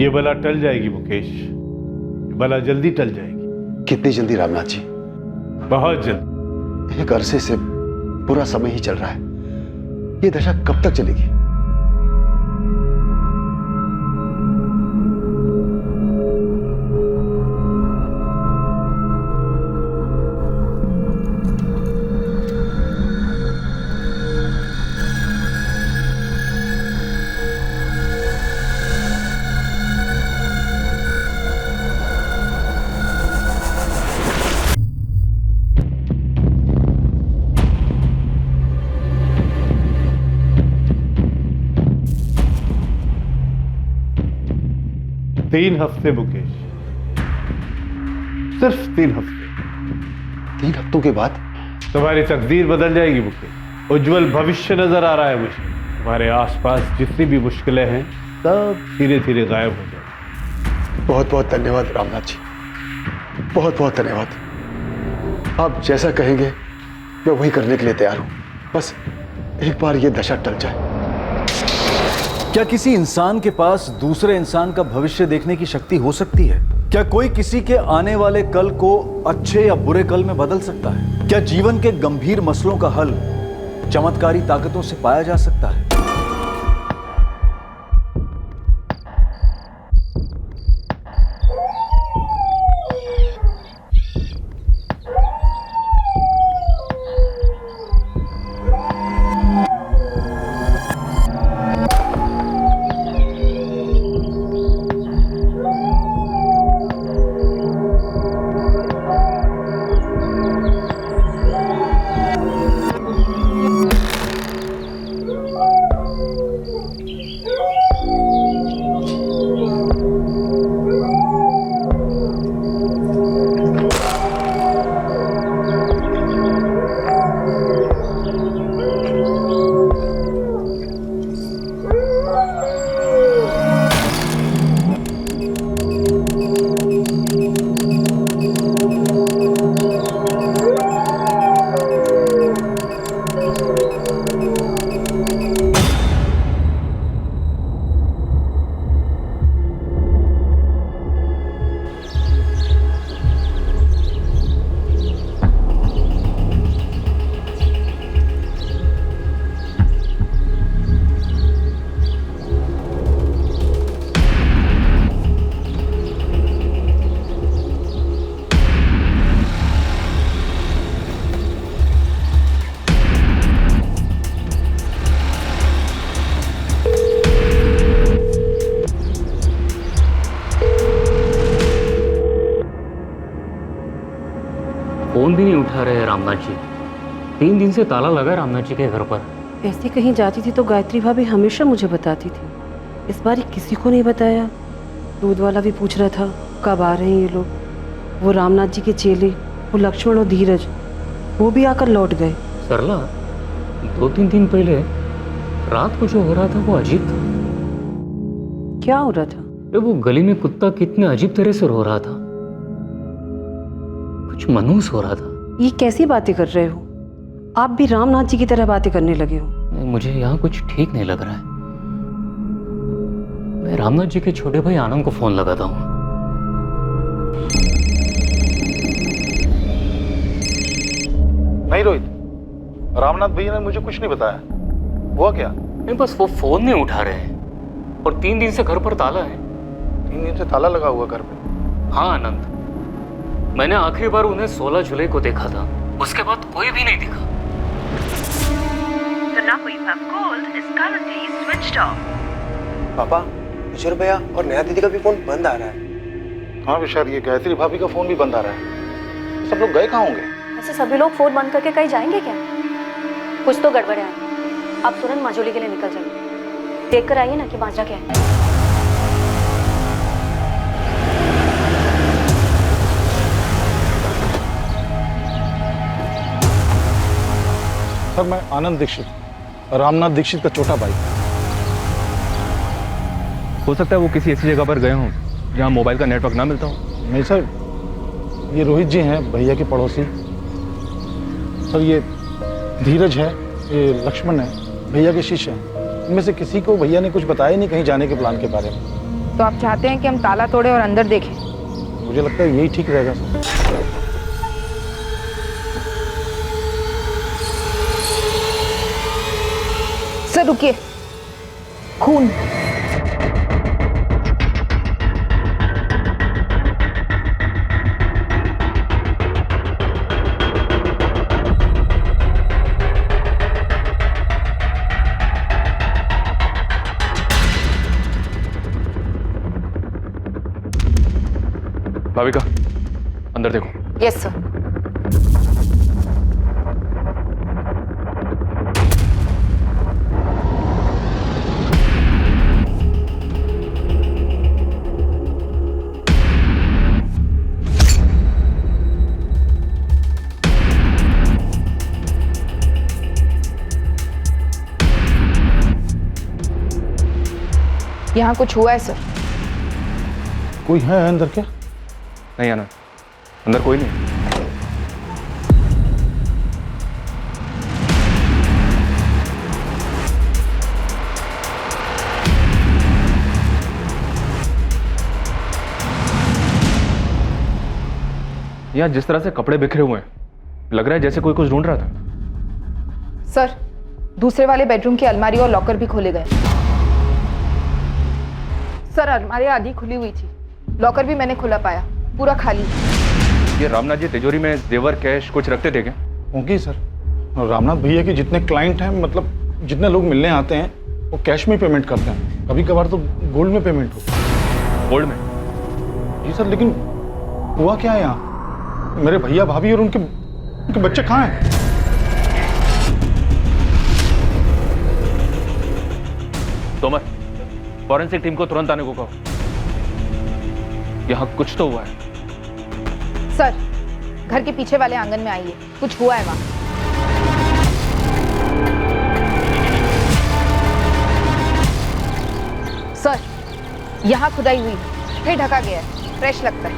ये बला टल जाएगी मुकेश, ये बला जल्दी टल जाएगी। कितनी जल्दी रामनाथ जी? बहुत जल्दी। एक अरसे से पूरा समय ही चल रहा है, ये दशा कब तक चलेगी? तीन हफ्ते मुकेश, सिर्फ 3 हफ्ते। 3 हफ्तों के बाद तुम्हारी तकदीर बदल जाएगी मुकेश। उज्जवल भविष्य नजर आ रहा है मुझे। तुम्हारे आसपास जितनी भी मुश्किलें हैं सब धीरे धीरे गायब हो जाएंगी। बहुत बहुत धन्यवाद रामनाथ जी, बहुत बहुत धन्यवाद। आप जैसा कहेंगे मैं वही करने के लिए तैयार हूं। बस एक बार ये दशा टल जाए। क्या किसी इंसान के पास दूसरे इंसान का भविष्य देखने की शक्ति हो सकती है? क्या कोई किसी के आने वाले कल को अच्छे या बुरे कल में बदल सकता है? क्या जीवन के गंभीर मसलों का हल चमत्कारी ताकतों से पाया जा सकता है? फोन भी नहीं उठा रहे रामनाथ जी। 3 दिन से ताला लगा रामनाथ जी के घर पर। ऐसे कहीं जाती थी तो गायत्री भाभी हमेशा मुझे बताती थी। इस बार किसी को नहीं बताया। दूध वाला भी पूछ रहा था कब आ रहे हैं ये लोग। वो रामनाथ जी के चेले, वो लक्ष्मण और धीरज, वो भी आकर लौट गए। सरला, 2-3 दिन पहले रात को जो हो रहा था वो अजीब था। क्या हो रहा था? वो गली में कुत्ता कितने अजीब तरह से रो रहा था, कुछ मनहूस हो रहा था। ये कैसी बातें कर रहे हो? आप भी रामनाथ जी की तरह बातें करने लगे हो। मुझे यहाँ कुछ ठीक नहीं लग रहा है। मैं रामनाथ जी के छोटे भाई आनंद को फोन लगाता हूँ। नहीं रोहित, रामनाथ भैया ने मुझे कुछ नहीं बताया। हुआ क्या? नहीं, बस वो फोन नहीं उठा रहे हैं और 3 दिन से घर पर ताला है। 3 दिन से ताला लगा हुआ घर पे? हाँ आनंद, मैंने आखिरी बार उन्हें 16 जुलाई को देखा था, उसके बाद कोई भी नहीं दिखा। पापा, किशोर भैया और नया दीदी का भी फोन बंद आ रहा है। हाँ विशाल, ये गायत्री भाभी का फोन भी बंद आ रहा है। सब लोग गए कहाँ होंगे? ऐसे सभी लोग फोन बंद करके कहीं जाएंगे क्या? कुछ तो गड़बड़ है। आप तुरंत माजोली के लिए निकल जाइए। देख कर आइए ना कि माजरा क्या है। सर, मैं आनंद दीक्षित, रामनाथ दीक्षित का छोटा भाई। हो सकता है वो किसी ऐसी जगह पर गए हों जहां मोबाइल का नेटवर्क ना मिलता हो। नहीं सर, ये रोहित जी हैं, भैया के पड़ोसी। सर, ये धीरज है, ये लक्ष्मण है, भैया के शिष्य हैं। इनमें से किसी को भैया ने कुछ बताया नहीं कहीं जाने के प्लान के बारे में। तो आप चाहते हैं कि हम ताला तोड़े और अंदर देखें? मुझे लगता है यही ठीक रहेगा सर। सर रुकिए, खून। भाविका, अंदर देखो। Yes sir. यहाँ कुछ हुआ है सर? कोई है अंदर क्या? नहीं आना, अंदर कोई नहीं। यहाँ जिस तरह से कपड़े बिखरे हुए हैं, लग रहा है जैसे कोई कुछ ढूंढ रहा था। सर, दूसरे वाले बेडरूम की अलमारी और लॉकर भी खोले गए। सर, अलमारी आधी खुली हुई थी, लॉकर भी मैंने खुला पाया, पूरा खाली। ये रामनाथ जी तिजोरी में जेवर कैश कुछ रखते थे क्या? होंगे सर। और रामनाथ भैया के जितने क्लाइंट हैं, मतलब जितने लोग मिलने आते हैं, वो कैश में पेमेंट करते हैं। कभी कभार तो गोल्ड में पेमेंट होती है। गोल्ड में? जी सर, लेकिन हुआ क्या है यहाँ? मेरे भैया भाभी और उनके बच्चे कहाँ हैं? तोमर, फॉरेंसिक टीम को तुरंत आने को कहो। यहाँ कुछ तो हुआ है। सर, घर के पीछे वाले आंगन में आइए, कुछ हुआ है वहां। सर, यहाँ खुदाई हुई, फिर ढका गया है, फ्रेश लगता है।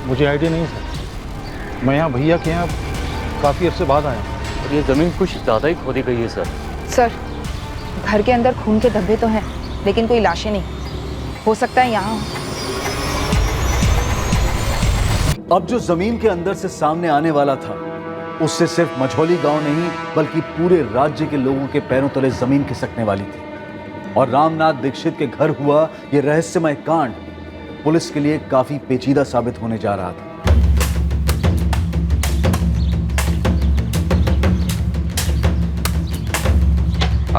मुझे आइडिया नहीं सर। मैं यहाँ भैया के यहाँ काफी अरसे बाद आया। और ये जमीन कुछ ज्यादा ही खोदी गई है सर। सर, घर के अंदर खून के धब्बे तो हैं, लेकिन कोई लाशें नहीं। हो सकता है यहाँ। अब जो जमीन के अंदर से सामने आने वाला था, उससे सिर्फ मझौली गांव नहीं बल्कि पूरे राज्य के लोगों के पैरों तले जमीन खिसकने वाली थी। और रामनाथ दीक्षित के घर हुआ यह रहस्यमय कांड पुलिस के लिए काफी पेचीदा साबित होने जा रहा था।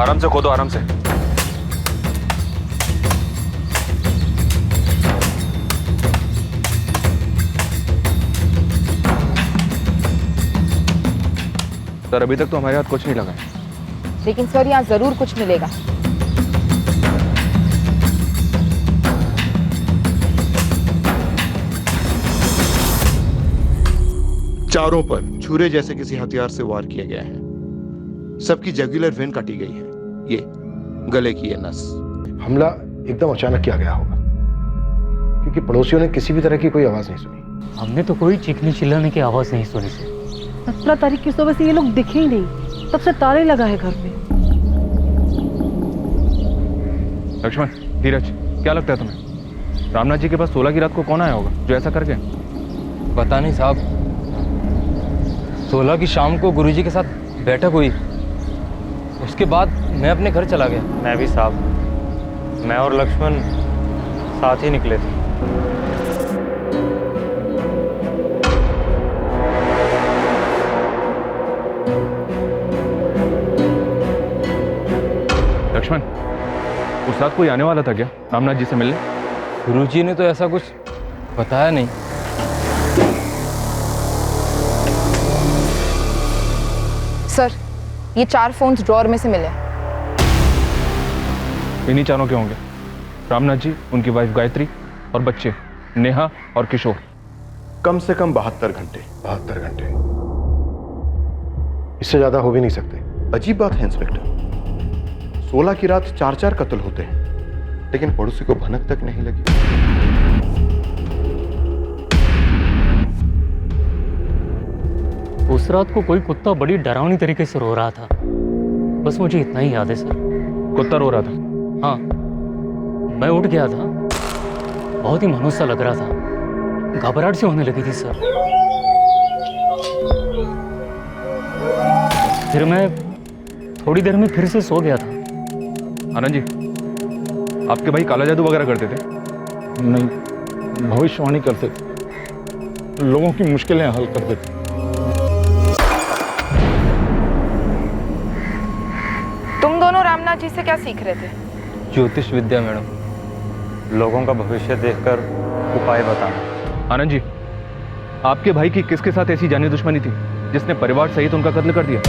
आराम से खोदो, आराम से। सर, अभी तक तो हमारे हाथ कुछ नहीं लगा है। लेकिन सर, यहाँ जरूर कुछ मिलेगा। चारों पर छुरे जैसे किसी हथियार से वार किया गया है। सबकी जगुलर वेन काटी गई है। ये गले की ये नस। हमला एकदम अचानक किया गया होगा, क्योंकि पड़ोसियों ने किसी भी तरह की कोई आवाज नहीं सुनी। हमने तो कोई चीखने चिल्लाने की आवाज नहीं सुनी सर। 17 तारीख की सुबह से ये लोग दिखे ही नहीं, तब से ताले लगा है घर पे। लक्ष्मण, धीरज, क्या लगता है तुम्हें? रामनाथ जी के पास 16 की रात को कौन आया होगा जो ऐसा कर गया? पता नहीं साहब। 16 की शाम को गुरुजी के साथ बैठक हुई, उसके बाद मैं अपने घर चला गया। मैं भी साहब, मैं और लक्ष्मण साथ ही निकले थे। लक्ष्मण, उस रात कोई आने वाला था क्या रामनाथ जी से मिलने? गुरुजी ने तो ऐसा कुछ बताया नहीं। सर, ये 4 फोन्स ड्रॉअर में से मिले। इन्हीं चारों के होंगे, रामनाथ जी, उनकी वाइफ गायत्री और बच्चे नेहा और किशोर। कम से कम 72 घंटे। 72 घंटे, इससे ज्यादा हो भी नहीं सकते। अजीब बात है इंस्पेक्टर, 16 की रात 4 कत्ल होते हैं, लेकिन पड़ोसी को भनक तक नहीं लगी। उस रात को कोई कुत्ता बड़ी डरावनी तरीके से रो रहा था। बस मुझे इतना ही याद है सर। कुत्ता रो रहा था? हाँ, मैं उठ गया था, बहुत ही मनोज सा लग रहा था, घबराहट सी होने लगी थी सर। फिर मैं थोड़ी देर में फिर से सो गया था। आनंद जी, आपके भाई काला जादू वगैरह करते थे? नहीं, भविष्यवाणी करते थे, लोगों की मुश्किलें हल करते थे। तुम दोनों रामनाथ जी से क्या सीख रहे थे? ज्योतिष विद्या मैडम, लोगों का भविष्य देखकर उपाय बताना। आनंद जी, आपके भाई की किसके साथ ऐसी जानी दुश्मनी थी जिसने परिवार सहित उनका कत्ल कर दिया?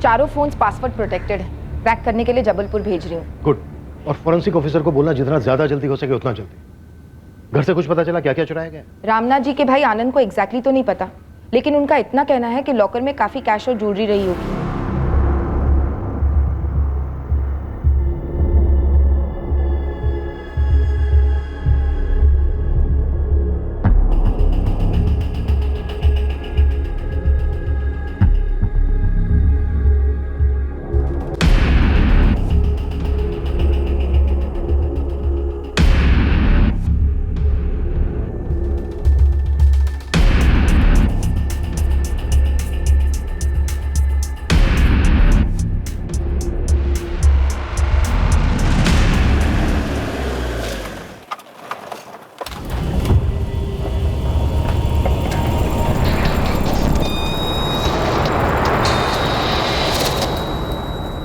चारों फोन्स पासवर्ड प्रोटेक्टेड है। ट्रैक करने के लिए जबलपुर भेज रही हूँ। गुड। और फॉरेंसिक ऑफिसर को बोलना जितना ज्यादा जल्दी हो सके उतना जल्दी। घर से कुछ पता चला क्या क्या चुराया गया? रामनाथ जी के भाई आनंद को एग्जैक्टली तो नहीं पता, लेकिन उनका इतना कहना है कि लॉकर में काफी कैश और ज्वेलरी रही होगी।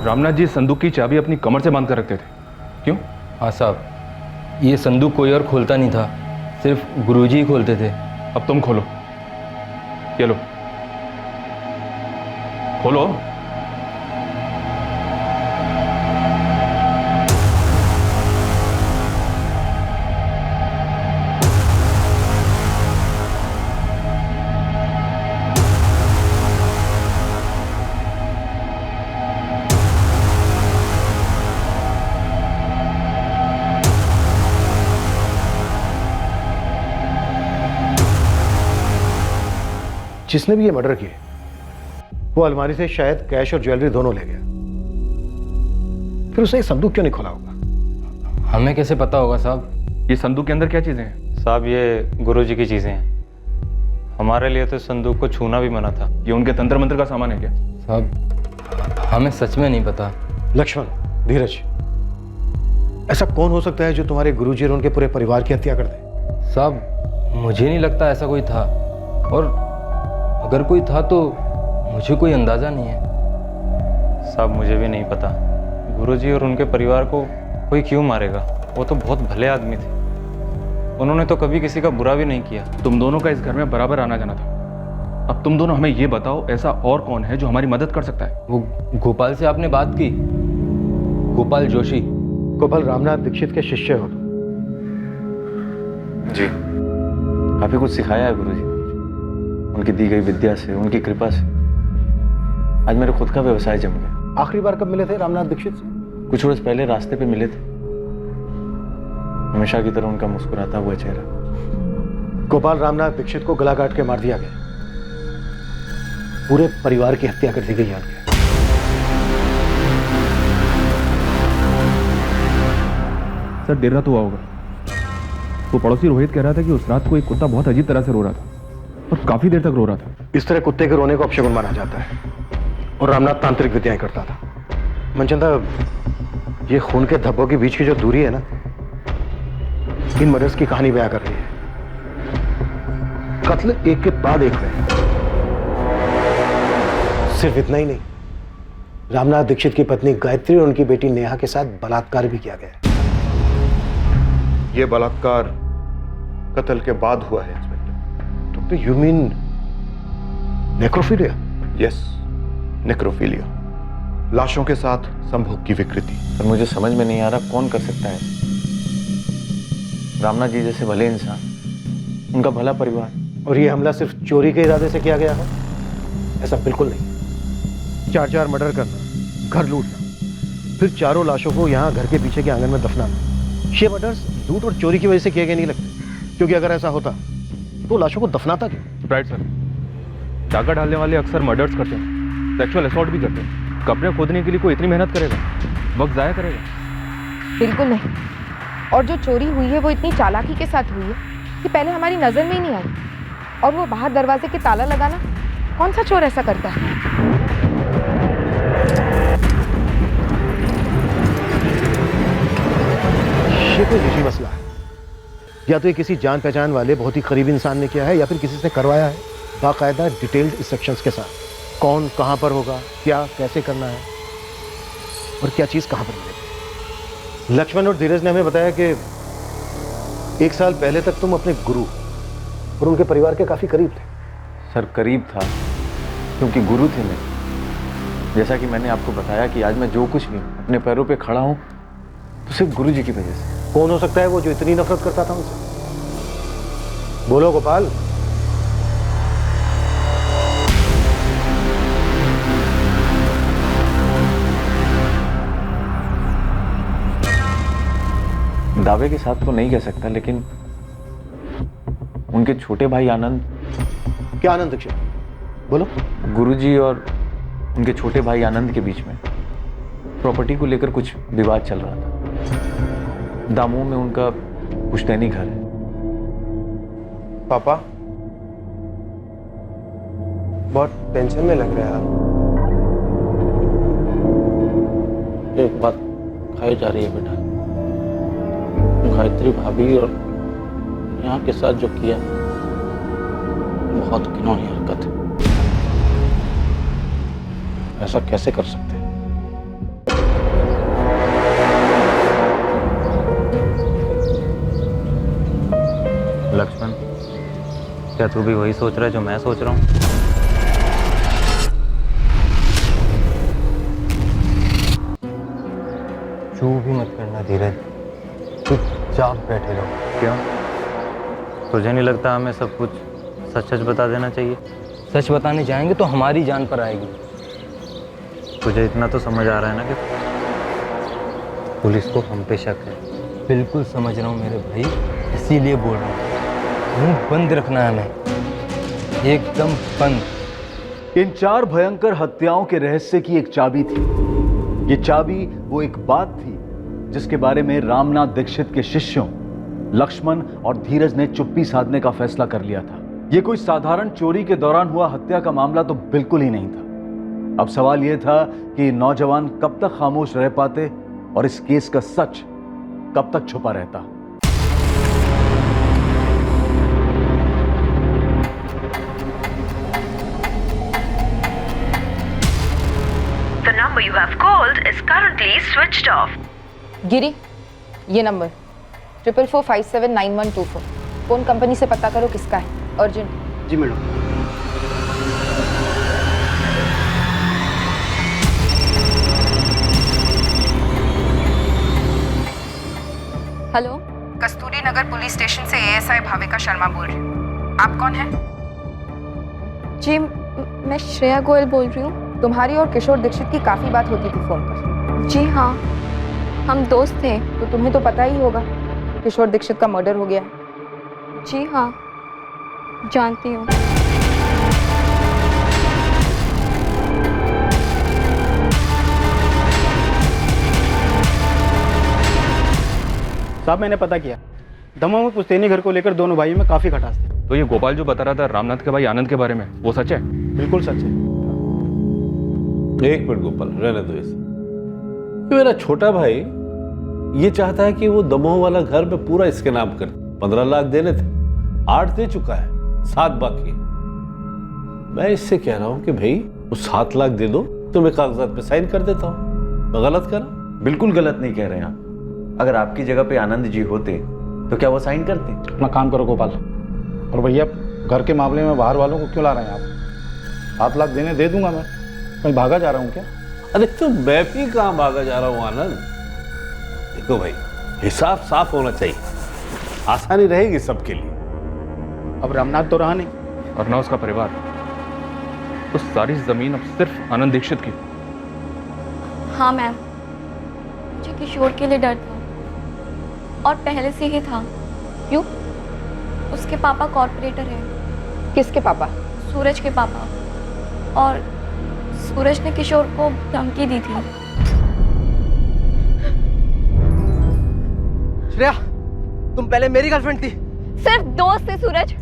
रामनाथ जी संदूक की चाबी अपनी कमर से बांध कर रखते थे, क्यों? हाँ साहब, ये संदूक कोई और खोलता नहीं था, सिर्फ गुरुजी ही खोलते थे। अब तुम खोलो, ये लो, खोलो। जिसने भी ये मर्डर किए वो अलमारी से शायद कैश और ज्वेलरी दोनों ले गया, फिर उसने संदूक क्यों नहीं खोला होगा? हमें कैसे पता होगा साहब? ये संदूक के अंदर क्या चीजें हैं? साहब ये गुरुजी की चीजें हैं, हमारे लिए तो संदूक को छूना भी मना था। ये उनके तंत्र मंत्र का सामान है क्या? साहब हमें सच में नहीं पता। लक्ष्मण, धीरज, ऐसा कौन हो सकता है जो तुम्हारे गुरुजी और उनके पूरे परिवार की हत्या कर दे? साहब मुझे नहीं लगता ऐसा कोई था, और अगर कोई था तो मुझे कोई अंदाजा नहीं है। साहब मुझे भी नहीं पता, गुरुजी और उनके परिवार को कोई क्यों मारेगा? वो तो बहुत भले आदमी थे, उन्होंने तो कभी किसी का बुरा भी नहीं किया। तुम दोनों का इस घर में बराबर आना जाना था। अब तुम दोनों हमें ये बताओ, ऐसा और कौन है जो हमारी मदद कर सकता है? वो गोपाल से आपने बात की? गोपाल जोशी। गोपाल रामनाथ दीक्षित के शिष्य हो तुम? जी, काफी कुछ सिखाया है गुरुजी, उनकी दी गई विद्या से, उनकी कृपा से आज मेरे खुद का व्यवसाय जम गया। आखिरी बार कब मिले थे रामनाथ दीक्षित से? कुछ रोज पहले रास्ते पे मिले थे, हमेशा की तरह उनका मुस्कुराता हुआ चेहरा। गोपाल रामनाथ दीक्षित को गला काट के मार दिया गया, पूरे परिवार की हत्या कर दी गई है उनके। सर देर रात हुआ होगा। वो पड़ोसी रोहित कह रहा था कि उस रात को एक कुत्ता बहुत अजीब तरह से रो रहा था और काफी देर तक रो रहा था। इस तरह कुत्ते के रोने को अपशगुन माना जाता है और रामनाथ तांत्रिक विद्याएं करता था। मनचंदा, ये खून के धब्बों के बीच की जो दूरी है ना, इन मर्डर्स की कहानी बयां कर रही है। कत्ल एक के बाद एक हुए। सिर्फ इतना ही नहीं, रामनाथ दीक्षित की पत्नी गायत्री और उनकी बेटी नेहा के साथ बलात्कार भी किया गया। ये बलात्कार कत्ल के बाद हुआ है inspector. Doctor, you mean necrophilia? Yes, necrophilia, लाशों के साथ संभोग की विकृति। पर मुझे समझ में नहीं आ रहा कौन कर सकता है। रामनाथ जी जैसे भले इंसान, उनका भला परिवार, और ये हमला सिर्फ चोरी के इरादे से किया गया है? ऐसा बिल्कुल नहीं। 4 मर्डर करना, घर लूटना, फिर चारों लाशों को यहाँ घर के पीछे के आंगन में दफनाना, ये मर्डर्स लूट और चोरी की वजह से किए गए नहीं लगते। क्योंकि अगर ऐसा होता तो लाशों को दफनाता क्यों? राइट सर, डाका डालने वाले अक्सर मर्डर्स करते हैं, सेक्सुअल असॉल्ट भी करते हैं। कपड़े खोदने के लिए कोई इतनी मेहनत करेगा? वक्त जाया करेगा? बिल्कुल नहीं। और जो चोरी हुई है वो इतनी चालाकी के साथ हुई है कि पहले हमारी नजर में ही नहीं आई। और वो बाहर दरवाजे के ताला लगाना, कौन सा चोर ऐसा करता है? ये कोई निजी मसला है। या तो ये किसी जान पहचान वाले बहुत ही करीबी इंसान ने किया है, या फिर किसी से करवाया है, बाकायदा डिटेल्ड इंस्ट्रक्शंस के साथ। कौन कहां पर होगा, क्या कैसे करना है, और क्या चीज कहां पर मिलेगी। लक्ष्मण और धीरज ने हमें बताया कि 1 साल पहले तक तुम अपने गुरु और उनके परिवार के काफी करीब थे। सर करीब था क्योंकि गुरु थे मेरे। जैसा कि मैंने आपको बताया कि आज मैं जो कुछ भी अपने पैरों पे खड़ा हूं तो सिर्फ गुरु जी की वजह से। कौन हो सकता है वो जो इतनी नफरत करता था उनसे? बोलो गोपाल। दावे के साथ तो नहीं कह सकता, लेकिन उनके छोटे भाई आनंद। क्या आनंद दीक्षित? बोलो। गुरुजी और उनके छोटे भाई आनंद के बीच में प्रॉपर्टी को लेकर कुछ विवाद चल रहा था। दामोह में उनका पुश्तैनी घर है। पापा, बहुत टेंशन में लग रहे हैं आप। एक बात खाई जा रही है बेटा, गायत्री भाभी और यहाँ के साथ जो किया बहुत घिनौनी हरकत है। ऐसा कैसे कर सकते हैं? लक्ष्मण, क्या तू भी वही सोच रहा है जो मैं सोच रहा हूँ? चू भी मत करना धीरज, चुपचाप बैठे रहो। क्यों? तुझे नहीं लगता हमें सब कुछ सच सच बता देना चाहिए? सच बताने जाएंगे तो हमारी जान पर आएगी। तुझे इतना तो समझ आ रहा है ना कि पुलिस को हम पे शक है। बिल्कुल समझ रहा हूँ मेरे भाई, इसीलिए बोल रहा हूँ, मुंह बंद रखना है हमें, एकदम बंद। इन 4 भयंकर हत्याओं के रहस्य की एक चाबी थी। ये चाबी वो एक बात थी जिसके बारे में रामनाथ दीक्षित के शिष्यों लक्ष्मण और धीरज ने चुप्पी साधने का फैसला कर लिया था। ये कोई साधारण चोरी के दौरान हुआ हत्या का मामला तो बिल्कुल ही नहीं था। अब सवाल यह था कि नौजवान कब तक खामोश रह पाते और इस केस का सच कब तक छुपा रहता। The number you have called is currently switched off. गिरी, ये नंबर 44579124 फोन कंपनी से पता करो किसका है, अर्जेंट। जी मैडम। हेलो, कस्तूरी नगर पुलिस स्टेशन से एएसआई भाविका शर्मा बोल रही हूँ। आप कौन हैं? जी, मैं श्रेया गोयल बोल रही हूँ। तुम्हारी और किशोर दीक्षित की काफी बात होती थी फोन पर। जी हाँ, हम दोस्त थे। तो तुम्हें तो पता ही होगा किशोर दीक्षित का मर्डर हो गया है। जी हाँ, जानती हूँ। साहब मैंने पता किया, दमोह में पुश्तैनी घर को लेकर दोनों भाइयों में काफी खटास थी। तो ये गोपाल जो बता रहा था रामनाथ के भाई आनंद के बारे में, वो सच है? बिल्कुल सच है। एक मिनट गोपाल, रहने दो इसे। ये मेरा छोटा भाई ये चाहता है कि वो दमोह वाला घर पे पूरा इसके नाम कर। 15 लाख देने थे, 8 दे चुका है, 7 बाकी। मैं इससे कह रहा हूं कि भाई वो 7 लाख दे दो तो मैं कागजात पे साइन कर देता हूं। मैं गलत कर रहा हूं? बिल्कुल गलत नहीं कह रहे हैं आप। अगर आपकी जगह पे आनंद जी होते तो क्या वो साइन करते? अपना काम करो गोपाल। और भैया घर के मामले में बाहर वालों को क्यों ला रहे हैं आप? 7 लाख देने दे दूंगा मैं, कहीं भागा जा रहा हूँ क्या? अरे तो मैं भी कहां भागा जा रहा हूं आनंद। देखो भाई, हिसाब साफ होना चाहिए, आसानी रहेगी सबके लिए। अब रामनाथ तो रहा नहीं और ना उसका परिवार, तो सारी जमीन अब सिर्फ आनंद दीक्षित की। हाँ मैम, मुझे किशोर के लिए डर था और पहले से ही था। क्यों? उसके पापा कॉर्पोरेटर हैं। किसके पापा? सूरज के पापा। और सूरज ने किशोर को धमकी दी थी। श्रेया, तुम पहले मेरी गर्लफ्रेंड थी। सिर्फ दोस्त है सूरज,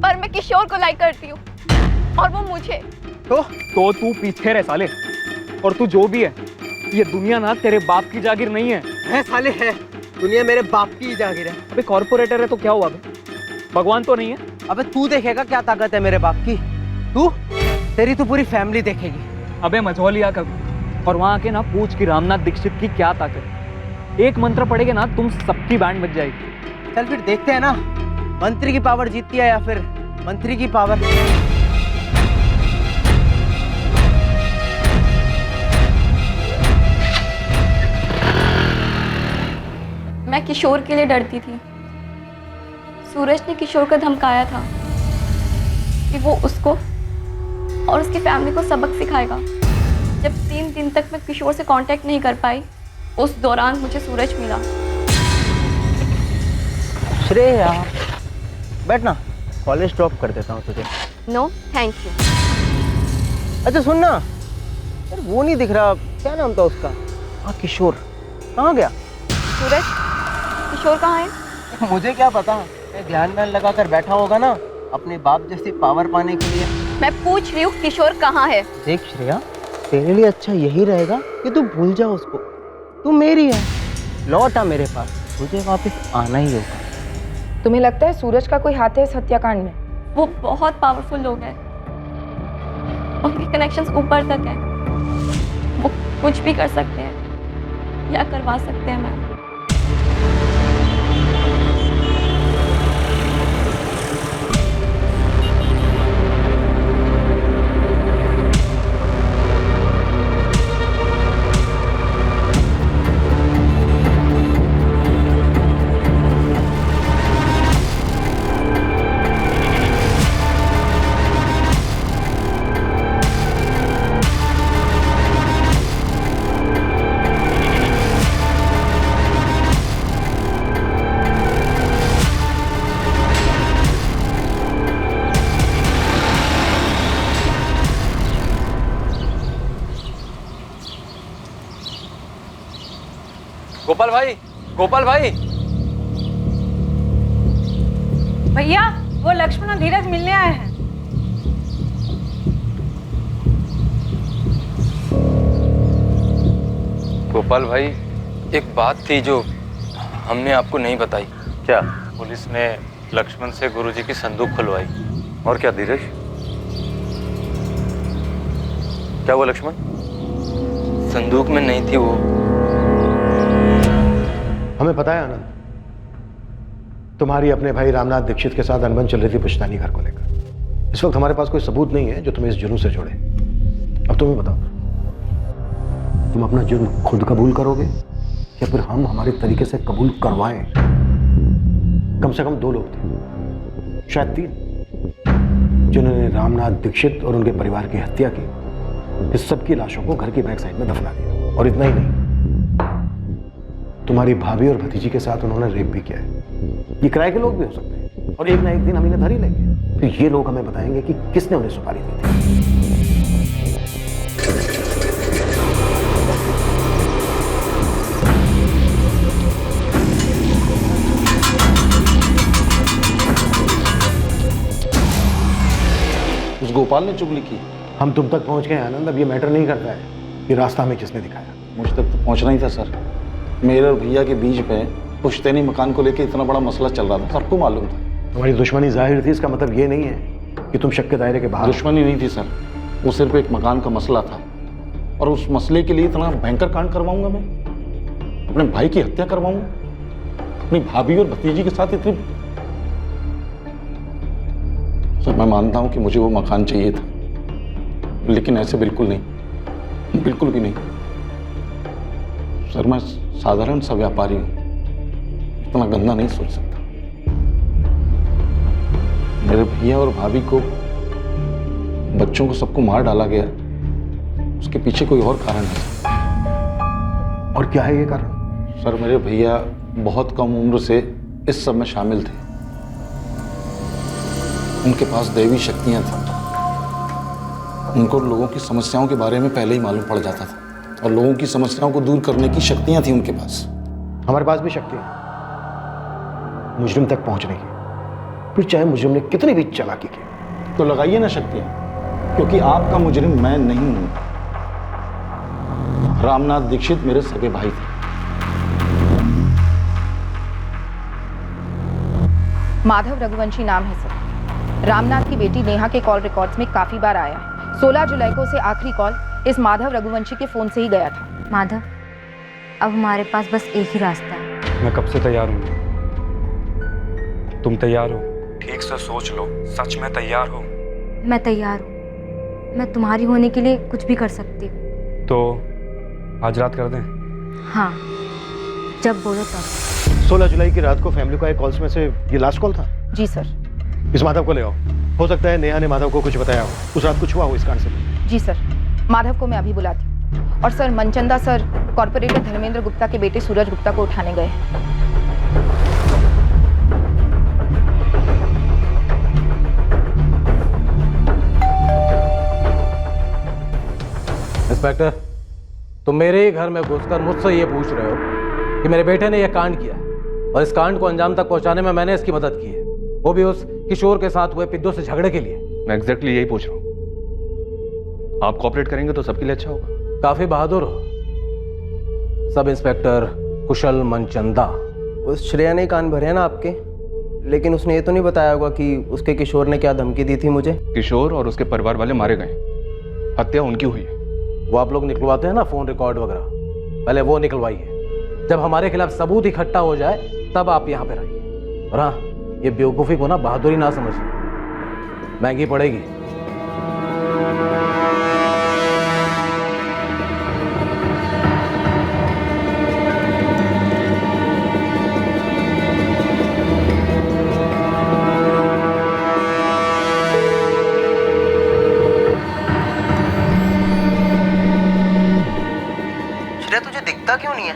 पर मैं किशोर को लाइक करती हूँ और वो मुझे। तो तू पीछे रह साले। और तू जो भी है, ये दुनिया ना तेरे बाप की जागीर नहीं है। साले है, दुनिया मेरे बाप की ही जागीर है। अबे कॉर्पोरेटर है तो क्या हुआ बे? भगवान तो नहीं है? अबे तू देखेगा क्या ताकत है मेरे बाप की। तेरी तो पूरी फैमिली देखेगी। अबे मझौलिया कभी और वहां आके ना पूछ कि रामनाथ दीक्षित की क्या ताकत है। एक मंत्र पढ़ेगे ना तुम सबकी बैंड बज जाएगी। चल फिर देखते हैं ना, मंत्री की पावर जीतती है या फिर मंत्री की पावर। मैं किशोर के लिए डरती थी। सूरज ने किशोर को धमकाया था कि वो उसको और उसकी फैमिली को सबक सिखाएगा। जब 3 दिन तक मैं किशोर से कांटेक्ट नहीं कर पाई, उस दौरान मुझे सूरज मिला। श्रेया, बैठना, कॉलेज ड्रॉप कर देता हूँ तुझे। No thank you. अच्छा सुन ना यार, वो नहीं दिख रहा, क्या नाम था उसका? हाँ किशोर, कहाँ गया? सूरज, किशोर कहाँ है? मुझे क्या पता, ध्यान लगा कर बैठा होगा ना अपने बाप जैसी पावर पाने के लिए। मैं पूछ रही हूँ किशोर कहाँ है? देख श्रेया, तेरे लिए अच्छा यही रहेगा कि तू भूल जा उसको। तू मेरी है, लौट आ मेरे पास, तुझे वापस आना ही होगा। तुम्हें लगता है सूरज का कोई हाथ है इस हत्याकांड में? वो बहुत पावरफुल लोग हैं, उनके कनेक्शंस ऊपर तक हैं। वो कुछ भी कर सकते हैं या करवा सकते हैं मैम। गोपाल भाई, गोपाल भाई। भैया, वो लक्ष्मण और धीरज मिलने आए हैं। गोपाल भाई, एक बात थी जो हमने आपको नहीं बताई। क्या? पुलिस ने लक्ष्मण से गुरुजी की संदूक खुलवाई। और क्या धीरज? क्या हुआ लक्ष्मण? संदूक में नहीं थी वो। हमें पता है आनंद, तुम्हारी अपने भाई रामनाथ दीक्षित के साथ अनबन चल रही थी पुश्तैनी घर को लेकर। इस वक्त हमारे पास कोई सबूत नहीं है जो तुम्हें इस जुर्म से जोड़े। अब तुम्हें बताओ, तुम अपना जुर्म खुद कबूल करोगे या फिर हम हमारे तरीके से कबूल करवाएं? कम से कम 2 लोग थे, शायद 3, जिन्होंने रामनाथ दीक्षित और उनके परिवार की हत्या की। इस सब की लाशों को घर की बैक साइड में दफना दिया। और इतना ही नहीं, तुम्हारी भाभी और भतीजी के साथ उन्होंने रेप भी किया है। ये किराए के लोग भी हो सकते हैं और एक ना एक दिन हम इन्हें धर ही लेंगे। फिर ये लोग हमें बताएंगे कि किसने उन्हें सुपारी दी थी। उस गोपाल ने चुगली की। हम तुम तक पहुंच गए आनंद, अब ये मैटर नहीं करता है कि रास्ता हमें किसने दिखाया। मुझ तक तो पहुंचना ही था सर। मेरे और भैया के बीच में पुश्तैनी मकान को लेकर इतना बड़ा मसला चल रहा था, सबको मालूम था। तुम्हारी दुश्मनी जाहिर थी, इसका मतलब ये नहीं है कि तुम शक के दायरे के बाहर। दुश्मनी नहीं थी सर, वो सिर्फ एक मकान का मसला था, और उस मसले के लिए इतना भयंकर कांड करवाऊंगा मैं? अपने भाई की हत्या करवाऊंगा? अपनी भाभी और भतीजी के साथ इतनी? सर मैं मानता हूं कि मुझे वो मकान चाहिए था, लेकिन ऐसे बिल्कुल नहीं, बिल्कुल भी नहीं। सर मैं साधारण सा व्यापारी हूं, इतना गंदा नहीं सोच सकता। मेरे भैया और भाभी को, बच्चों को, सबको मार डाला गया, उसके पीछे कोई और कारण है। और क्या है ये कारण? सर मेरे भैया बहुत कम उम्र से इस सब में शामिल थे। उनके पास दैवी शक्तियां थी, उनको लोगों की समस्याओं के बारे में पहले ही मालूम पड़ जाता था, और लोगों की समस्याओं को दूर करने की शक्तियां थी उनके पास। हमारे पास भी शक्ति है मुजरिम तक पहुंचने की, फिर चाहे मुजरिम ने कितनी भी चालाकी की। तो लगाइए ना शक्तियां, क्योंकि आपका मुजरिम मैं नहीं हूं। रामनाथ दीक्षित मेरे सगे भाई थे। माधव रघुवंशी नाम है सर। रामनाथ की बेटी नेहा के कॉल रिकॉर्ड्स में काफी बार आया है। 16 जुलाई को उसे आखिरी कॉल इस माधव रघुवंशी के फोन से ही गया था। माधव, अब हमारे पास बस एक ही रास्ता है। मैं कब से तैयार हूँ। तुम तैयार हो? ठीक से सोच लो, सच में तैयार हो? मैं तैयार हूँ। मैं तुम्हारी होने के लिए कुछ भी कर सकती हूँ। तो आज रात कर दें? हाँ, जब बोलो तब। 16 जुलाई की रात को फैमिली का एक कॉल्स में से ये लास्ट कॉल था? जी सर। इस माधव को ले आओ। हो सकता है नेहा ने माधव को कुछ बताया हो, उस रात कुछ हुआ हो इस कांड से। जी सर, माधव को मैं अभी बुलाती हूँ। और sir Manchanda sir corporator Dharmendra Gupta के बेटे सूरज गुप्ता को उठाने गए। इंस्पेक्टर, तुम मेरे ही घर में घुसकर मुझसे ये पूछ रहे हो कि मेरे बेटे ने यह कांड किया, और इस कांड को अंजाम तक पहुंचाने में मैंने इसकी मदद की है, वो भी उस किशोर के साथ हुए पिद्दू से झगड़े के लिए। मैं एग्जैक्टली यही पूछ रहा हूँ। आप कोऑपरेट करेंगे तो सबके लिए अच्छा होगा। काफी बहादुर हो सब इंस्पेक्टर कुशल मनचंदा। उस श्रेया ने कान भरे हैं ना आपके, लेकिन उसने ये तो नहीं बताया होगा कि उसके किशोर ने क्या धमकी दी थी मुझे। किशोर और उसके परिवार वाले मारे गए, हत्या उनकी हुई है। वो आप लोग निकलवाते हैं ना फोन रिकॉर्ड वगैरह, पहले वो निकलवाइए। जब हमारे खिलाफ सबूत इकट्ठा हो जाए तब आप यहाँ पे रहिए। और हाँ, ये बेवकूफ़ी को ना बहादुरी ना समझिए, महंगी पड़ेगी। तुझे दिखता क्यों नहीं है?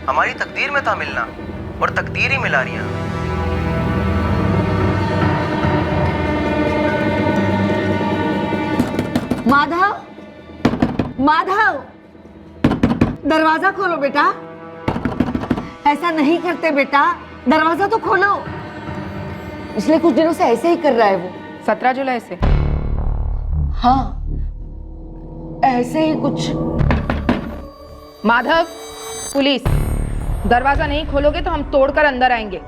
हमारी तकदीर में था मिलना, और तकदीर ही मिला रही है। माधव, माधव, दरवाजा खोलो बेटा। ऐसा नहीं करते बेटा, दरवाजा तो खोलो। पिछले कुछ दिनों से ऐसे ही कर रहा है वो। 17 जुलाई से? हाँ, ऐसे ही कुछ। माधव, पुलिस, दरवाजा नहीं खोलोगे तो हम तोड़कर अंदर आएंगे।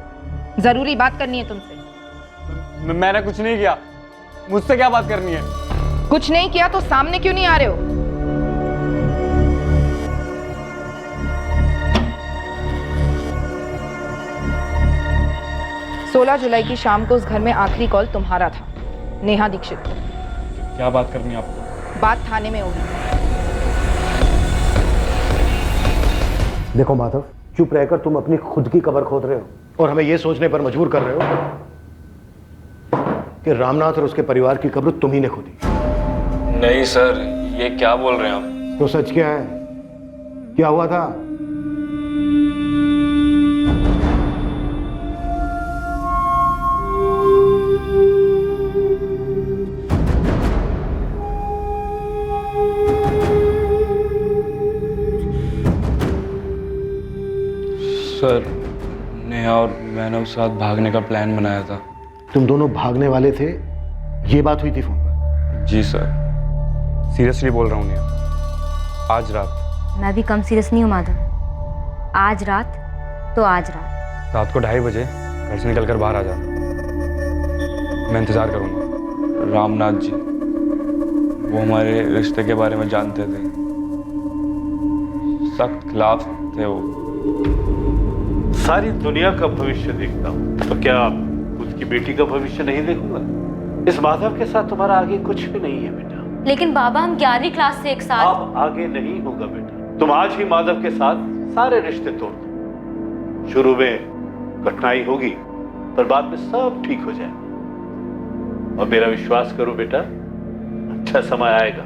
जरूरी बात करनी है तुमसे। मैंने कुछ नहीं किया, मुझसे क्या बात करनी है? कुछ नहीं किया तो सामने क्यों नहीं आ रहे हो? सोलह जुलाई की शाम को उस घर में आखिरी कॉल तुम्हारा था, नेहा दीक्षित को। क्या बात करनी है आपको? बात थाने में होगी। देखो माधव, चुप रहकर तुम अपनी खुद की कब्र खोद रहे हो और हमें यह सोचने पर मजबूर कर रहे हो कि रामनाथ और उसके परिवार की कब्र तुम ही ने खोदी। नहीं सर, ये क्या बोल रहे हैं आप? तो सच क्या है? क्या हुआ था? सर, नेहा और मैंने उस साथ भागने का प्लान बनाया था। तुम दोनों भागने वाले थे, ये बात हुई थी फोन पर? जी सर, सीरियसली बोल रहा हूँ नेहा, आज रात। मैं भी कम सीरियस नहीं हूँ माधव। आज रात तो आज रात। रात को 2:30 बजे घर से निकल कर बाहर आ जाना, मैं इंतज़ार करूँगा। रामनाथ जी, वो हमारे रिश्ते के बारे में जानते थे, सख्त खिलाफ थे वो। सारी दुनिया का भविष्य देखता हूँ, तो क्या खुद की बेटी का भविष्य नहीं देखूंगा? इस माधव के साथ तुम्हारा आगे कुछ भी नहीं है बेटा। लेकिन बाबा, हम 11वीं क्लास से एक साथ। अब आगे नहीं होगा बेटा। तुम आज ही माधव के साथ सारे रिश्ते तोड़ दो। शुरू में कठिनाई होगी, पर बाद में सब ठीक हो जाएगा। और मेरा विश्वास करो बेटा, अच्छा समय आएगा,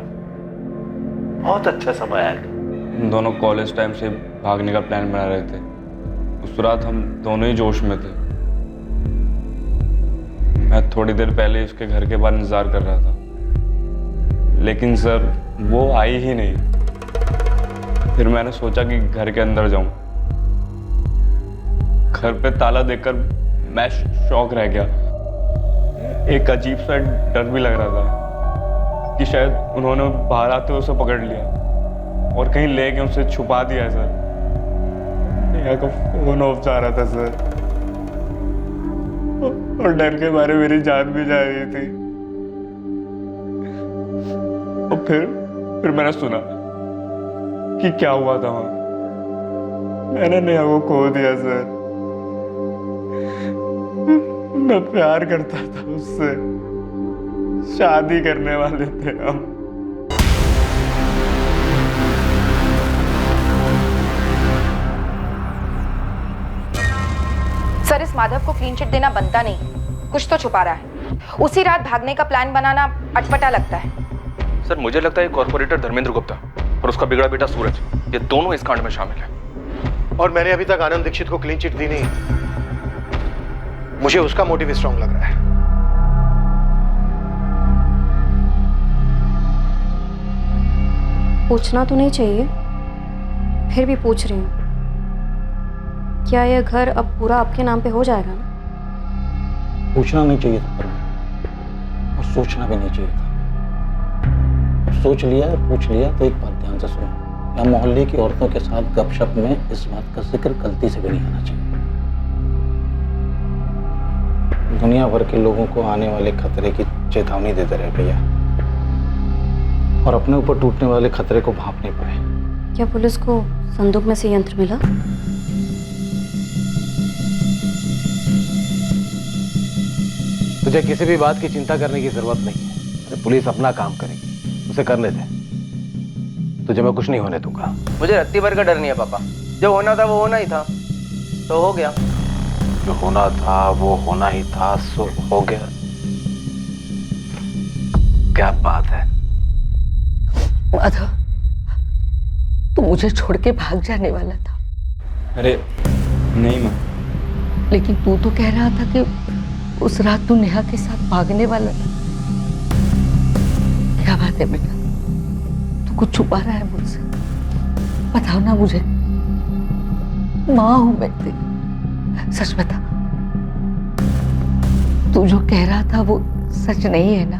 बहुत अच्छा समय आएगा। हम दोनों कॉलेज टाइम से भागने का प्लान बना रहे थे। उस रात हम दोनों ही जोश में थे। मैं थोड़ी देर पहले उसके घर के बाहर इंतजार कर रहा था, लेकिन सर वो आई ही नहीं। फिर मैंने सोचा कि घर के अंदर जाऊं। घर पे ताला देखकर मैं शॉक रह गया। एक अजीब सा डर भी लग रहा था कि शायद उन्होंने बाहर आते हुए उसे पकड़ लिया और कहीं ले के उसे छुपा दिया। सर नेहा का फोन ऑफ जा रहा था सर, और डर के मारे मेरी जान भी जा रही थी। और फिर मैंने सुना कि क्या हुआ था वहां। मैंने नेहा को खो दिया सर। मैं प्यार करता था उससे, शादी करने वाले थे हम। सर, इस माधव को क्लीन चिट देना बनता नहीं, कुछ तो छुपा रहा है। उसी रात भागने का प्लान बनाना अटपटा लगता है। सर मुझे लगता है कॉर्पोरेटर धर्मेंद्र गुप्ता और उसका बिगड़ा बेटा सूरज, ये दोनों इस कांड में शामिल हैं। और मैंने अभी तक आनंद दीक्षित को क्लीन चिट दी नहीं। मुझे उसका मोटिव स्ट्रांग लग रहा है। पूछना तो नहीं चाहिए, फिर भी पूछ रही हूँ। क्या यह घर अब पूरा आपके नाम पे हो जाएगा ना? पूछना नहीं चाहिए था पर, और सोचना भी नहीं चाहिए था। अब सोच लिया और पूछ लिया तो एक बात ध्यान से सुनो, या मोहल्ले की औरतों के साथ गपशप में इस बात का जिक्र गलती से भी नहीं आना चाहिए। दुनिया भर के लोगों को आने वाले खतरे की चेतावनी देते रहे भैया, और अपने ऊपर टूटने वाले खतरे को भांप नहीं पाए। क्या पुलिस को संदूक में से यंत्र मिला? तुझे किसी भी बात की चिंता करने की जरूरत नहीं है। अरे पुलिस अपना काम करेगी, उसे करने दे। तुझे मैं कुछ नहीं होने दूंगा। मुझे रत्ती भर का डर नहीं है पापा। जो होना था वो होना ही था, तो हो गया। जो होना था वो होना ही था, सो हो गया। क्या बात है? माधव, तू मुझे छोड़ के भाग जाने वाला था। अरे नहीं माँ। लेकिन तू तो कह रहा था कि उस रात तू नेहा के साथ भागने वाला था। क्या बात है बेटा, तू कुछ छुपा रहा है मुझसे? बताओ ना मुझे, माँ हूं मैं तेरी, सच बता। तू जो कह रहा था वो सच नहीं है ना?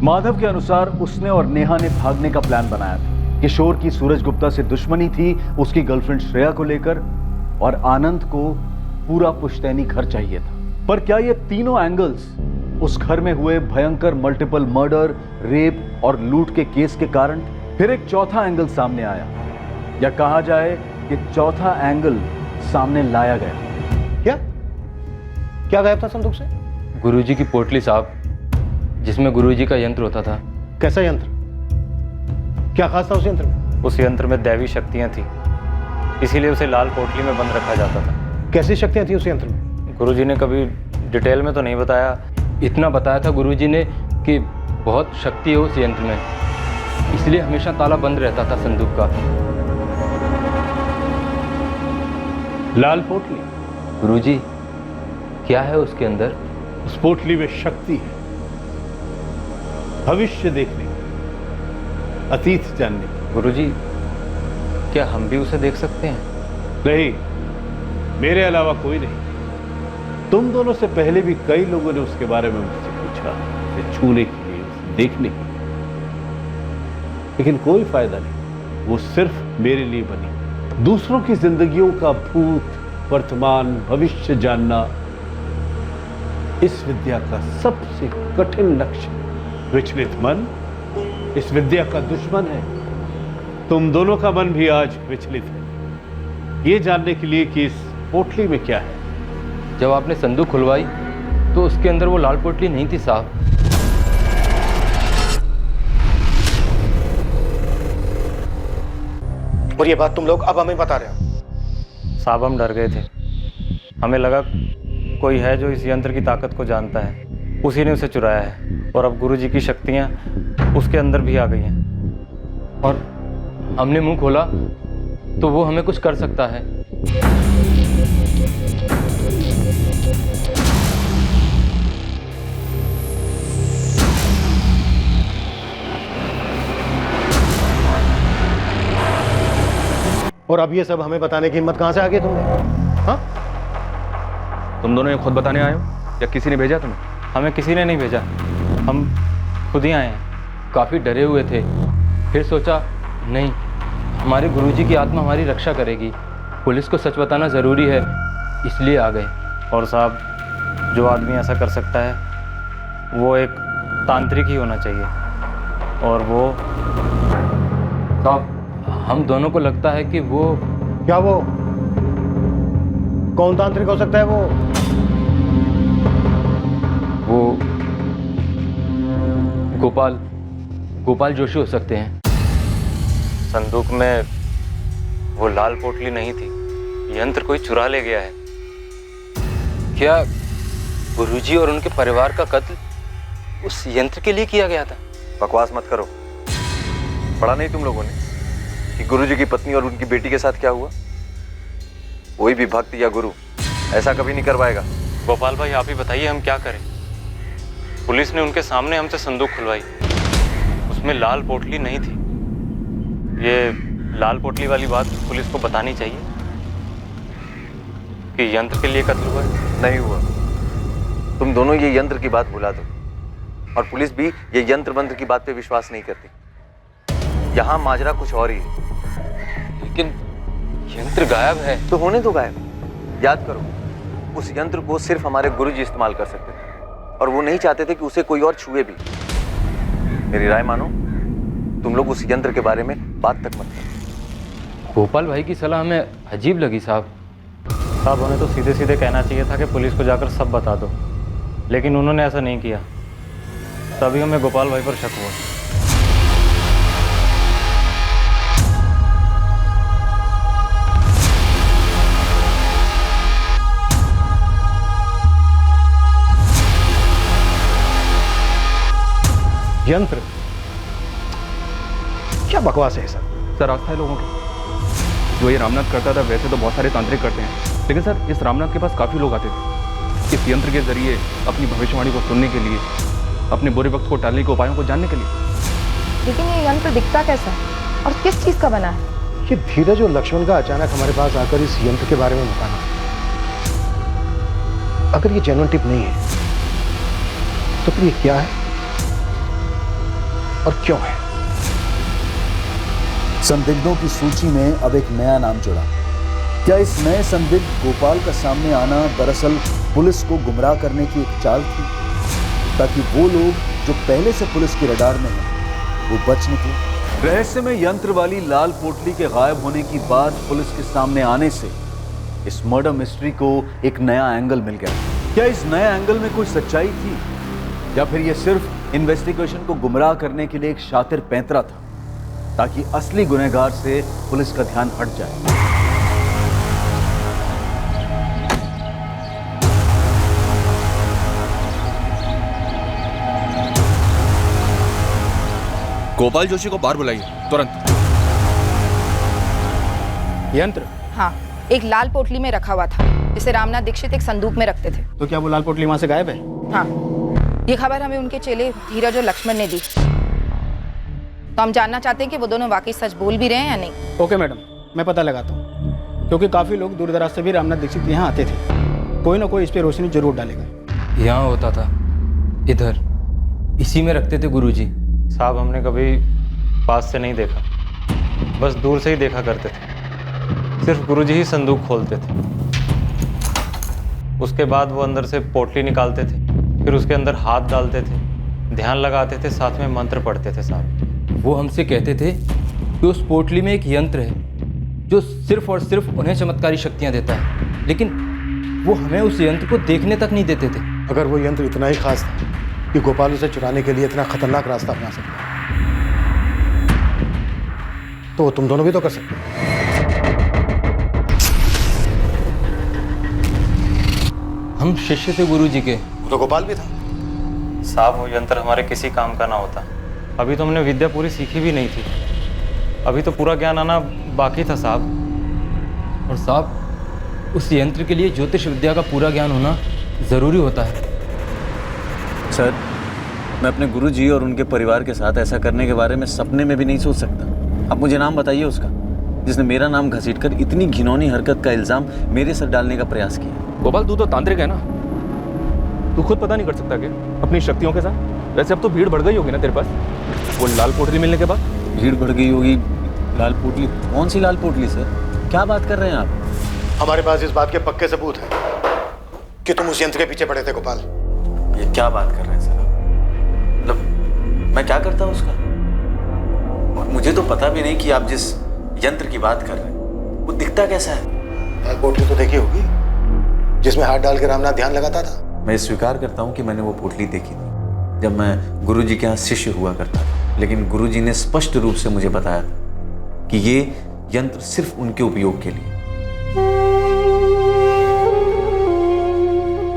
माधव के अनुसार उसने और नेहा ने भागने का प्लान बनाया था। किशोर की सूरज गुप्ता से दुश्मनी थी उसकी गर्लफ्रेंड श्रेया को लेकर, और आनंद को पूरा पुश्तैनी घर चाहिए था। पर क्या ये तीनों एंगल्स उस घर में हुए भयंकर मल्टीपल मर्डर, रेप और लूट के केस के कारण? फिर एक चौथा एंगल सामने आया, या कहा जाए कि चौथा एंगल सामने लाया गया। क्या गायब था संदूक से? गुरुजी की पोटली साहब, जिसमें गुरुजी का यंत्र होता था। कैसा यंत्र? क्या खास था उस यंत्र में? उस यंत्र में दैवी शक्तियां थी, इसीलिए उसे लाल पोटली में बंद रखा जाता था। कैसी शक्तियां थी उस यंत्र में? गुरुजी ने कभी डिटेल में तो नहीं बताया। इतना बताया था गुरुजी ने कि बहुत शक्ति है उस यंत्र में, इसलिए हमेशा ताला बंद रहता था संदूक का। लाल पोटली? गुरुजी, क्या है उसके अंदर? उस पोटली में शक्ति है, भविष्य देखने की, अतीत जानने की। गुरुजी, क्या हम भी उसे देख सकते हैं? नहीं, मेरे अलावा कोई नहीं। तुम दोनों से पहले भी कई लोगों ने उसके बारे में मुझसे पूछा, उसे छूने के लिए, देखने की, लेकिन कोई फायदा नहीं। वो सिर्फ मेरे लिए बनी। दूसरों की जिंदगियों का भूत, वर्तमान, भविष्य जानना इस विद्या का सबसे कठिन लक्ष्य। विचलित मन इस विद्या का दुश्मन है। तुम दोनों का मन भी आज विचलित है, ये जानने के लिए कि इस पोटली में क्या है। जब आपने संदूक खुलवाई तो उसके अंदर वो लाल पोटली नहीं थी साहब। और ये बात तुम लोग अब हमें बता रहे हो? साहब हम डर गए थे, हमें लगा कोई है जो इस यंत्र की ताकत को जानता है, उसी ने उसे चुराया है और अब गुरुजी की शक्तियाँ उसके अंदर भी आ गई हैं। और हमने मुंह खोला तो वो हमें कुछ कर सकता है। और अब ये सब हमें बताने की हिम्मत कहां से आ गई तुमने? हाँ? तुम दोनों ये खुद बताने आए हो या किसी ने भेजा तुम्हें? हमें किसी ने नहीं भेजा, हम खुद ही आए हैं। काफ़ी डरे हुए थे, फिर सोचा नहीं, हमारे गुरुजी की आत्मा हमारी रक्षा करेगी, पुलिस को सच बताना ज़रूरी है, इसलिए आ गए। और साहब, जो आदमी ऐसा कर सकता है वो एक तांत्रिक ही होना चाहिए, और वो साहब हम दोनों को लगता है कि वो क्या वो कौन तांत्रिक हो सकता है? वो गोपाल जोशी हो सकते हैं। संदूक में वो लाल पोटली नहीं थी, यंत्र कोई चुरा ले गया है। क्या गुरुजी और उनके परिवार का कत्ल उस यंत्र के लिए किया गया था? बकवास मत करो। पढ़ा नहीं तुम लोगों ने कि गुरुजी की पत्नी और उनकी बेटी के साथ क्या हुआ? कोई भी भक्त या गुरु ऐसा कभी नहीं करवाएगा। गोपाल भाई, आप ही बताइए हम क्या करें? पुलिस ने उनके सामने हमसे संदूक खुलवाई, उसमें लाल पोटली नहीं थी। ये लाल पोटली वाली बात पुलिस को बतानी चाहिए कि यंत्र के लिए कत्ल हुआ है। नहीं हुआ। तुम दोनों ये यंत्र की बात भुला दो, और पुलिस भी ये यंत्र मंत्र की बात पे विश्वास नहीं करती। यहाँ माजरा कुछ और ही है। लेकिन यंत्र गायब है। तो होने दो गायब। याद करो, उस यंत्र को सिर्फ हमारे गुरुजी इस्तेमाल कर सकते थे, और वो नहीं चाहते थे कि उसे कोई और छुए भी। मेरी राय मानो, तुम लोग उस यंत्र के बारे में बात तक मत करो। गोपाल भाई की सलाह हमें अजीब लगी साहब। साहब, उन्हें तो सीधे सीधे कहना चाहिए था कि पुलिस को जाकर सब बता दो, लेकिन उन्होंने ऐसा नहीं किया, तभी हमें गोपाल भाई पर शक हुआ। यंत्र? क्या बकवास है सर? सर, आस्था है लोगों की। जो ये रामनाथ करता था वैसे तो बहुत सारे तांत्रिक करते हैं, लेकिन सर इस रामनाथ के पास काफ़ी लोग आते थे इस यंत्र के जरिए अपनी भविष्यवाणी को सुनने के लिए, अपने बुरे वक्त को टालने के उपायों को जानने के लिए। लेकिन ये यंत्र दिखता कैसा है और किस चीज़ का बना है? ये धीरज और लक्ष्मण का अचानक हमारे पास आकर इस यंत्र के बारे में बताना, अगर ये जेन्युइन टिप नहीं है तो फिर ये क्या है और क्यों है? संदिग्धों की सूची में अब एक नया नाम जुड़ा। क्या इस नए संदिग्ध गोपाल का सामने आना दरअसल पुलिस को गुमराह करने की एक चाल थी, ताकि वो लोग जो पहले से पुलिस के रडार में हैं वो बच निकले? रहस्यमय यंत्र वाली लाल पोटली के गायब होने की बात पुलिस के सामने आने से इस मर्डर मिस्ट्री को एक नया एंगल मिल गया। क्या इस नए एंगल में कोई सच्चाई थी, या फिर यह सिर्फ इन्वेस्टिगेशन को गुमराह करने के लिए एक शातिर पैंतरा था, ताकि असली गुनहगार से पुलिस का ध्यान हट जाए? गोपाल जोशी को बाहर बुलाइए तुरंत। यंत्र? हाँ, एक लाल पोटली में रखा हुआ था, जिसे रामनाथ दीक्षित एक संदूक में रखते थे। तो क्या वो लाल पोटली वहां से गायब है? हाँ, ये खबर हमें उनके चेले धीरज और लक्ष्मण ने दी, तो हम जानना चाहते हैं कि वो दोनों वाकई सच बोल भी रहे हैं या नहीं। ओके मैडम, मैं पता लगाता हूँ, क्योंकि काफ़ी लोग दूर दराज से भी रामनाथ दीक्षित यहाँ आते थे। कोई ना कोई इस पर रोशनी जरूर डालेगा। यहाँ होता था, इधर इसी में रखते थे गुरुजी। साहब हमने कभी पास से नहीं देखा, बस दूर से ही देखा करते थे। सिर्फ गुरुजी ही संदूक खोलते थे। उसके बाद वो अंदर से पोटली निकालते थे, फिर उसके अंदर हाथ डालते थे, ध्यान लगाते थे, साथ में मंत्र पढ़ते थे साहब। वो हमसे कहते थे कि उस पोटली में एक यंत्र है जो सिर्फ और सिर्फ उन्हें चमत्कारी शक्तियाँ देता है, लेकिन वो हमें उस यंत्र को देखने तक नहीं देते थे। अगर वो यंत्र इतना ही खास था कि गोपाल उसे चुराने के लिए इतना खतरनाक रास्ता अपना सकता है, तो वो तुम दोनों भी तो कर सकते। हम शिष्य थे गुरुजी के। तो गोपाल भी था। साहब वो यंत्र हमारे किसी काम का ना होता। अभी तो हमने विद्या पूरी सीखी भी नहीं थी, अभी तो पूरा ज्ञान आना बाकी था साहब। और साहब उस यंत्र के लिए ज्योतिष विद्या का पूरा ज्ञान होना ज़रूरी होता है। सर, मैं अपने गुरुजी और उनके परिवार के साथ ऐसा करने के बारे में सपने में भी नहीं सोच सकता। आप मुझे नाम बताइए उसका, जिसने मेरा नाम घसीटकर इतनी घिनौनी हरकत का इल्ज़ाम मेरे सर डालने का प्रयास किया। गोपाल तू तो तांत्रिक है ना, तू खुद पता नहीं कर सकता क्या अपनी शक्तियों के साथ? वैसे अब तो भीड़ बढ़ गई होगी ना तेरे पास, वो लाल पोटली मिलने के बाद। भीड़ बढ़ गई होगी? लाल पोटली? कौन सी लाल पोटली सर, क्या बात कर रहे हैं आप? हमारे पास इस बात के पक्के सबूत हैं कि तुम उस यंत्र के पीछे पड़े थे गोपाल। ये क्या बात कर रहे हैं सर? मतलब मैं क्या करता हूँ उसका? और मुझे तो पता भी नहीं कि आप जिस यंत्र की बात कर रहे हैं वो दिखता कैसा है। लाल पोटली तो देखी होगी जिसमें हाथ डाल के रामनाथ ध्यान लगाता था। मैं स्वीकार करता हूँ कि मैंने वो पोटली देखी थी जब मैं गुरुजी के यहाँ शिष्य हुआ करता था, लेकिन गुरुजी ने स्पष्ट रूप से मुझे बताया था कि ये यंत्र सिर्फ उनके उपयोग के लिए।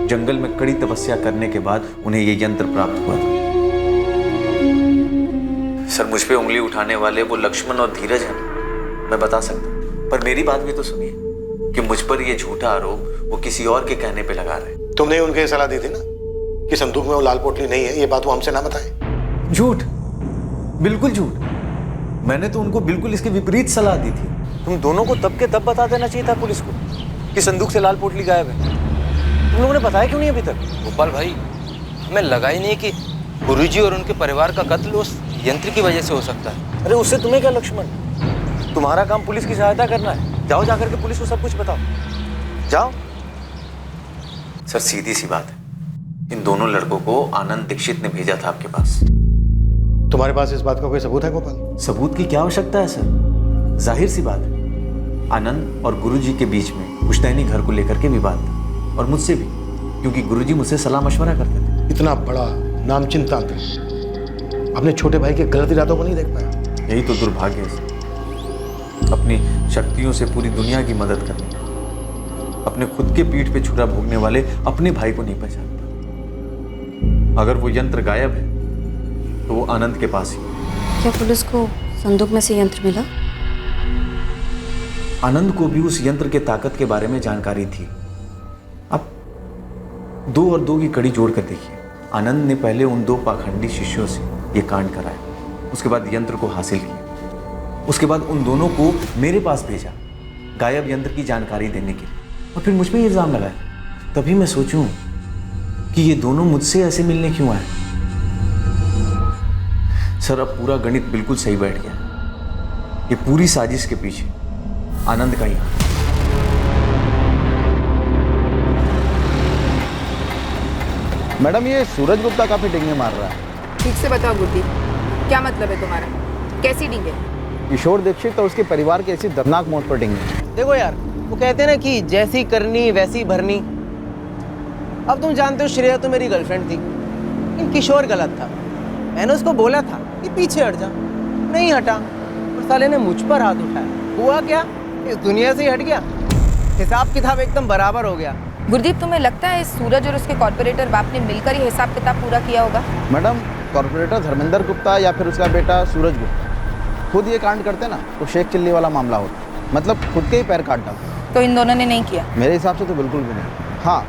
जंगल में कड़ी तपस्या करने के बाद उन्हें ये यंत्र प्राप्त हुआ था। सर, मुझ पे उंगली उठाने वाले वो लक्ष्मण और धीरज हैं, मैं बता सकता हूँ, पर मेरी बात भी तो सुनिए कि मुझ पर ये झूठा आरोप वो किसी और के कहने पे लगा रहे हैं। तुमने उनके सलाह दी थी ना कि संदूक में वो लाल पोटली नहीं है, ये बात वो हमसे ना बताए। झूठ, बिल्कुल झूठ। मैंने तो उनको बिल्कुल इसके विपरीत सलाह दी थी। तुम दोनों को तब के तब बता देना चाहिए था पुलिस को कि संदूक से लाल पोटली गायब है। तुम लोगों ने बताया क्यों नहीं अभी तक? गोपाल भाई, हमें लगा ही नहीं कि गुरुजी और उनके परिवार का कत्ल उस यंत्र की वजह से हो सकता है। अरे उससे तुम्हें क्या लक्ष्मण, तुम्हारा काम पुलिस की सहायता करना है। जाओ जाकर के पुलिस को सब कुछ बताओ, जाओ। सर, सीधी सी बात है, इन दोनों लड़कों को आनंद दीक्षित ने भेजा था आपके पास। तुम्हारे पास इस बात का कोई सबूत है गोपाल? सबूत की क्या आवश्यकता है सर, जाहिर सी बात है। आनंद और गुरुजी के बीच में पुश्तैनी घर को लेकर के विवाद था, और मुझसे भी, क्योंकि गुरुजी मुझसे सलाह मशवरा करते थे। इतना बड़ा नामचीन तांत्रिक अपने छोटे भाई के गलत इरादों को नहीं देख पाया। यही तो दुर्भाग्य है सर, अपनी शक्तियों से पूरी दुनिया की मदद करने, अपने खुद के पीठ पे छुरा भोगने वाले अपने भाई को नहीं पहचानता। अगर वो यंत्र गायब है तो वो आनंद के पास ही। क्या पुलिस को संदूक में से यंत्र मिला? आनंद को भी उस यंत्र के ताकत के बारे में जानकारी थी। अब 2 और 2 की कड़ी जोड़कर देखिए। आनंद ने पहले उन 2 पाखंडी शिष्यों से ये कांड कराया, उसके बाद यंत्र को हासिल किया, उसके बाद उन दोनों को मेरे पास भेजा गायब यंत्र की जानकारी देने के लिए, और फिर मुझ पर इल्जाम लगाया। तभी मैं सोचूं कि ये दोनों मुझसे ऐसे मिलने क्यों आए। सर, अब पूरा गणित बिल्कुल सही बैठ गया। ये पूरी साजिश के पीछे आनंद का ही हाथ। मैडम, ये सूरज गुप्ता काफी डिंगे मार रहा है। ठीक से बताओ गुड्डी, क्या मतलब है तुम्हारा? कैसी डींगे? किशोर दीक्षित और उसके परिवार के ऐसी दर्दनाक मौत पर डिंगे। देखो यार, वो कहते हैं ना कि जैसी करनी वैसी भरनी। अब तुम जानते हो श्रेया तो मेरी गर्लफ्रेंड थी, लेकिन किशोर गलत था। मैंने उसको बोला था कि पीछे हट जा, नहीं हटा, और साले ने मुझ पर हाथ उठाया। हुआ क्या, इस दुनिया से ही हट गया। हिसाब किताब एकदम बराबर हो गया। गुरदीप, तुम्हें लगता है सूरज और उसके कॉर्पोरेटर बाप ने मिलकर ही हिसाब किताब पूरा किया होगा? मैडम, कॉर्पोरेटर धर्मेंद्र गुप्ता या फिर उसका बेटा सूरज गुप्ता खुद ये कांड करते ना तो शेख चिल्ली वाला मामला होता, मतलब खुद के ही पैर काट डालते। तो इन दोनों ने नहीं किया? मेरे हिसाब से तो बिल्कुल भी नहीं। हाँ,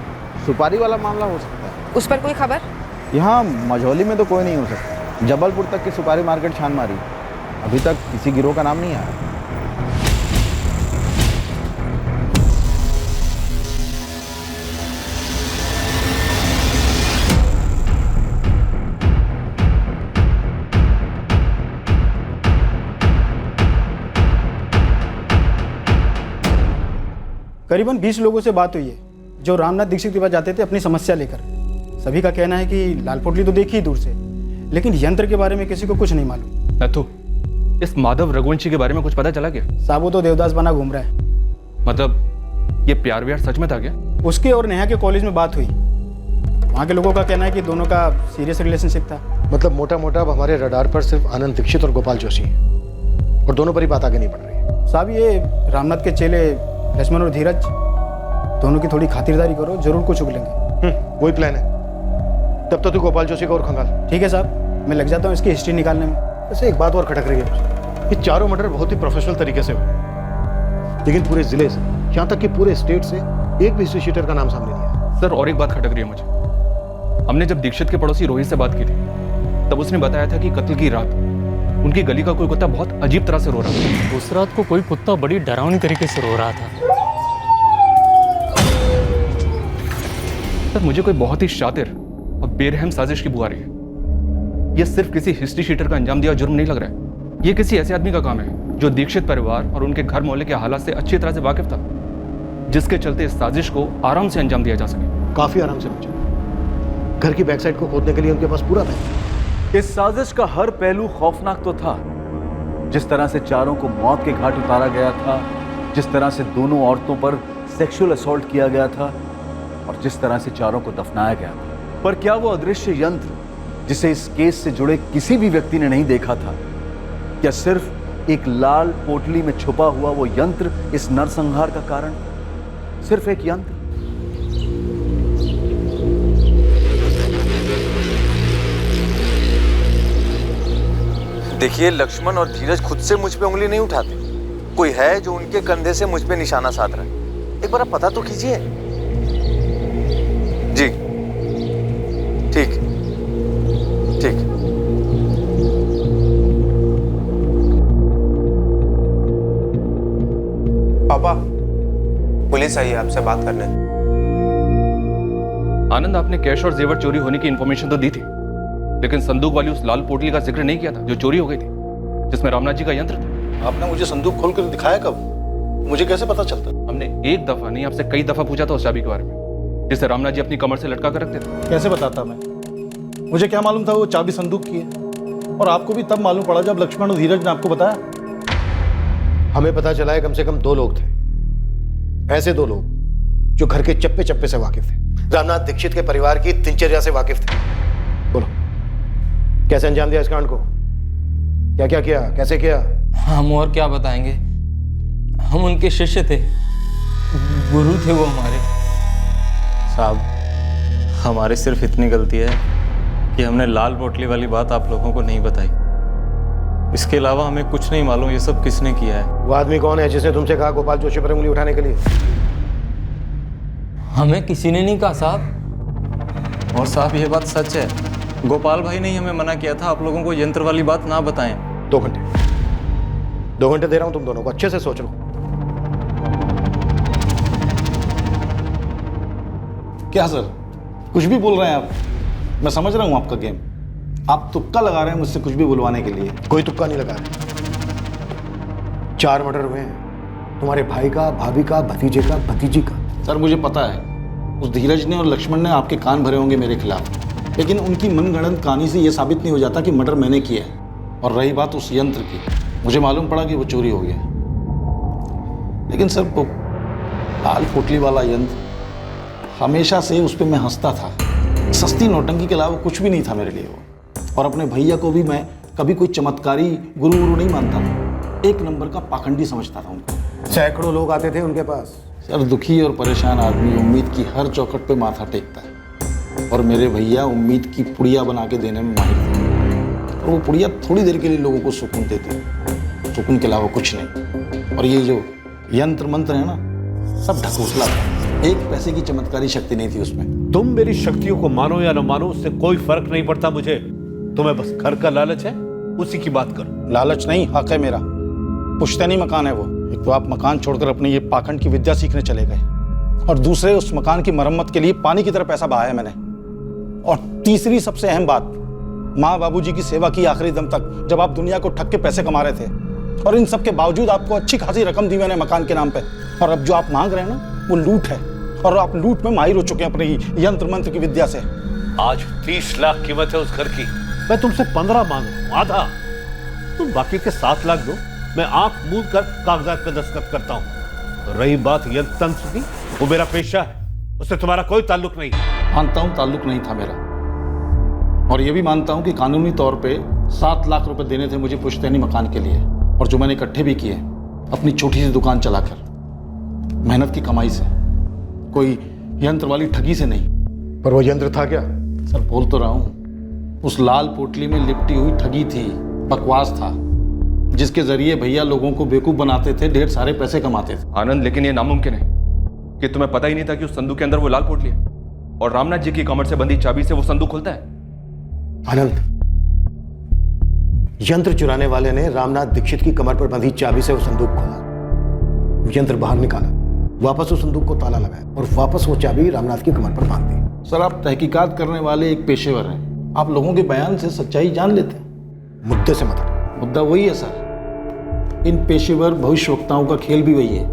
सुपारी वाला मामला हो सकता है। उस पर कोई खबर? यहाँ मझौली में तो कोई नहीं हो सकता। जबलपुर तक की सुपारी मार्केट छान मारी, अभी तक किसी गिरोह का नाम नहीं आया। करीबन 20 लोगों से बात हुई है जो रामनाथ दीक्षित के पास जाते थे अपनी समस्या लेकर। सभी का कहना है कि लाल पोटली तो देखी ही दूर से, लेकिन यंत्र के बारे में किसी को कुछ नहीं मालूम। नथु, इस माधव रघुवंशी के बारे में कुछ पता चला क्या? साहब वो तो देवदास बना घूम रहा है। मतलब ये प्यार व्यार सच में था क्या? उसके और नेहा के कॉलेज में बात हुई। वहाँ के लोगों का कहना है कि दोनों का सीरियस रिलेशनशिप था। मतलब मोटा मोटा अब हमारे रडार पर सिर्फ आनंद दीक्षित और गोपाल जोशी हैं और दोनों पर ही बात आगे नहीं बढ़ रही है। साहब ये रामनाथ के चेले लक्ष्मण और धीरज दोनों की थोड़ी खातिरदारी करो, जरूर कुछ उगलेंगे। वही प्लान है। तब तो तू गोपाल जोशी को और खंगाल। ठीक है साहब, मैं लग जाता हूँ इसकी हिस्ट्री निकालने में। वैसे एक बात और खटक रही है मुझे, ये चारों मर्डर बहुत ही प्रोफेशनल तरीके से हुए, लेकिन पूरे जिले से, यहाँ तक कि पूरे स्टेट से एक भी हिस्ट्री शीटर का नाम सामने नहीं आया। सर और एक बात खटक रही है मुझे। हमने जब दीक्षित के पड़ोसी रोहित से बात की थी तब उसने बताया था कि कत्ल की रात उनकी गली का कोई कुत्ता बहुत अजीब तरह से रो रहा था। उस रात को कोई कुत्ता बड़ी डरावनी तरीके से रो रहा था। सर मुझे कोई बहुत ही शातिर और बेरहम साजिश की बुआ रही है। यह सिर्फ किसी हिस्ट्री शीटर का अंजाम दिया जुर्म नहीं लग रहा है। यह किसी ऐसे आदमी का काम है जो दीक्षित परिवार और उनके घर मोहल्ले के हालात से अच्छी तरह से वाकिफ था, जिसके चलते इस साजिश को आराम से अंजाम दिया जा सके। काफी आराम से बचा। घर की बैकसाइड को खोदने के लिए उनके पास पूरा बैग। इस साजिश का हर पहलू खौफनाक तो था। जिस तरह से चारों को मौत के घाट उतारा गया था, जिस तरह से दोनों औरतों पर सेक्सुअल असॉल्ट किया गया था और जिस तरह से चारों को दफनाया गया था। पर क्या वो अदृश्य यंत्र जिसे इस केस से जुड़े किसी भी व्यक्ति ने नहीं देखा था, क्या सिर्फ एक लाल पोटली में छुपा हुआ वो यंत्र इस नरसंहार का कारण? सिर्फ एक यंत्र? देखिए, लक्ष्मण और धीरज खुद से मुझ पे उंगली नहीं उठाते। कोई है जो उनके कंधे से मुझ पे निशाना साध रहा है। एक बार आप पता तो कीजिए। जी ठीक ठीक। पापा, पुलिस आई है आपसे बात करने। आनंद, आपने कैश और जेवर चोरी होने की इंफॉर्मेशन तो दी थी, लेकिन संदूक वाली उस लाल पोटली का जिक्र नहीं किया था जो चोरी हो गई थी, जिसमें रामनाथ जी का यंत्र था। आपने मुझे संदूक खोल कर दिखाया कब? मुझे कैसे पता चलता? हमने एक दफा नहीं, आपसे कई दफा पूछा था उस चाबी के बारे में, जिसे रामनाथ जी अपनी कमर से लटका कर रखते थे। कैसे बताता मैं? मुझे क्या मालूम था वो चाबी संदूक की है? और आपको भी तब मालूम पड़ा जब लक्ष्मण और धीरज ने आपको बताया। हमें पता चला है कम से कम 2 लोग थे, ऐसे 2 लोग जो घर के चप्पे चप्पे से वाकिफ थे, रामनाथ दीक्षित के परिवार की दिनचर्या से वाकिफ थे। बोलो, कैसे अंजाम दिया इस कांड को? क्या क्या किया, कैसे किया? हम और क्या बताएंगे, हम उनके शिष्य थे, गुरु थे वो हमारे। साहब, हमारी सिर्फ इतनी गलती है कि हमने लाल पोटली वाली बात आप लोगों को नहीं बताई। इसके अलावा हमें कुछ नहीं मालूम ये सब किसने किया है। वो आदमी कौन है जिसने तुमसे कहा गोपाल जोशी पर उंगली उठाने के लिए? हमें किसी ने नहीं कहा साहब। और साहब ये बात सच है, गोपाल भाई ने ही हमें मना किया था आप लोगों को यंत्र वाली बात ना बताएं। 2 घंटे दे रहा हूं तुम दोनों को, अच्छे से सोच लो। क्या सर, कुछ भी बोल रहे हैं आप? मैं समझ रहा हूं आपका गेम। आप तुक्का लगा रहे हैं मुझसे कुछ भी बुलवाने के लिए। कोई तुक्का नहीं लगा रहे। 4 मर्डर हुए हैं, तुम्हारे भाई का, भाभी का, भतीजे का, भतीजी का। सर मुझे पता है उस धीरज ने और लक्ष्मण ने आपके कान भरे होंगे मेरे खिलाफ, लेकिन उनकी मनगढ़ंत कहानी से यह साबित नहीं हो जाता कि मर्डर मैंने किया है। और रही बात उस यंत्र की, मुझे मालूम पड़ा कि वो चोरी हो गया, लेकिन सर वो लाल पोटली वाला यंत्र हमेशा से उस पर मैं हंसता था। सस्ती नौटंकी के अलावा कुछ भी नहीं था मेरे लिए वो। और अपने भैया को भी मैं कभी कोई चमत्कारी गुरु नहीं मानता था, एक नंबर का पाखंडी समझता था उनको। सैकड़ों लोग आते थे उनके पास। सर दुखी और परेशान आदमी उम्मीद की हर चौखट पे माथा टेकता है, और मेरे भैया उम्मीद की पुड़िया बना के देने में माहिर थे। और वो पुड़िया थोड़ी देर के लिए लोगों को सुकून देती, सुकून के अलावा कुछ नहीं। और ये जो यंत्र मंत्र है ना, सब ढकोसला था, 1 पैसे की चमत्कारी शक्ति नहीं थी उसमें। तुम मेरी शक्तियों को मानो या न मानो, उससे कोई फर्क नहीं पड़ता मुझे। तुम्हें बस घर का लालच है, उसी की बात करो। लालच नहीं, हक है मेरा। पुश्तैनी मकान है वो। एक तो आप मकान छोड़कर अपने ये पाखंड की विद्या सीखने चले गए, और दूसरे उस मकान की मरम्मत के लिए पानी की तरह पैसा बहाया मैंने। और तीसरी सबसे अहम बात, माँ बाबूजी की सेवा की आखिरी दम तक, जब आप दुनिया को ठग के पैसे कमा रहे थे। और इन सब के बावजूद आपको अच्छी खासी रकम दी मैंने मकान के नाम पे। और अब जो आप मांग रहे हैं ना, वो लूट है, और आप लूट में माहिर हो चुके हैं अपनी यंत्र मंत्र की विद्या से। आज 30 लाख कीमत है उस घर की, मैं तुमसे 15 मांग रहा हूं, आधा। तुम बाकी के 7 लाख दो, मैं आंख मूंद कर कागजात पे दस्तखत करता हूं। रही बात यंत्र तंत्र की, वो मेरा पेशा है, उससे तुम्हारा कोई ताल्लुक नहीं। मानता हूं ताल्लुक नहीं था मेरा, और ये भी मानता हूं कि कानूनी तौर पे 7 लाख रुपए देने थे मुझे पुश्तैनी मकान के लिए, और जो मैंने इकट्ठे भी किए अपनी छोटी सी दुकान चलाकर, मेहनत की कमाई से, कोई यंत्र वाली ठगी से नहीं। पर वो यंत्र था क्या? सर बोल तो रहा हूं, उस लाल पोटली में लिपटी हुई ठगी थी, बकवास था, जिसके जरिए भैया लोगों को बेवकूफ बनाते थे, ढेर सारे पैसे कमाते थे। आनंद, लेकिन ये नामुमकिन है कि तुम्हें पता ही नहीं था कि उस संदूक के अंदर वो लाल पोटली है, और रामनाथ जी की कमर से बंधी चाबी से वो संदूक खुलता है। आनंद, यंत्र चुराने वाले ने रामनाथ दीक्षित की कमर पर बंधी चाबी से वो संदूक खोला, यंत्र बाहर निकाला, वापस उस संदूक को ताला लगाया और वापस वो चाबी रामनाथ की कमर पर बांध दी। सर, आप तहकीकात करने वाले एक पेशेवर हैं, आप लोगों के बयान से सच्चाई जान लेते हैं। मुद्दे से मतलब? मुद्दा वही है सर, इन पेशेवर भविष्यवक्ताओं का खेल भी वही है।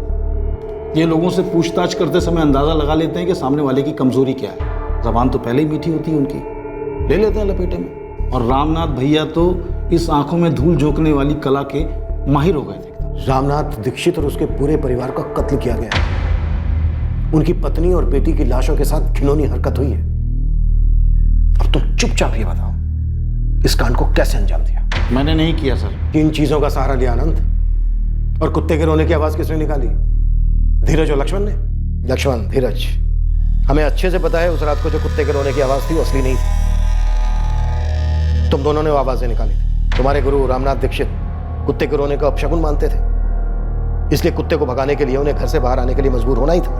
ये लोगों से पूछताछ करते समय अंदाजा लगा लेते हैं कि सामने वाले की कमजोरी क्या है। जबान तो पहले ही मीठी होती है उनकी, ले लेते हैं लपेटे में। और रामनाथ भैया तो इस आंखों में धूल झोंकने वाली कला के माहिर हो गए थे। रामनाथ दीक्षित और उसके पूरे परिवार का कत्ल किया गया है, उनकी पत्नी और बेटी की लाशों के साथ घिनौनी हरकत हुई है। अब तुम चुपचाप ये बताओ, इस कांड को कैसे अंजाम दिया? मैंने नहीं किया सर। किन चीजों का सहारा लिया आनंद? और कुत्ते के रोने की आवाज किसने निकाली? धीरज और लक्ष्मण ने? लक्ष्मण, धीरज, हमें अच्छे से पता है उस रात को जो कुत्ते के रोने की आवाज थी वो असली नहीं थी, तुम दोनों ने वो आवाजें निकाली थी। तुम्हारे गुरु रामनाथ दीक्षित कुत्ते के रोने का अपशकुन मानते थे, इसलिए कुत्ते को भगाने के लिए उन्हें घर से बाहर आने के लिए मजबूर होना ही था।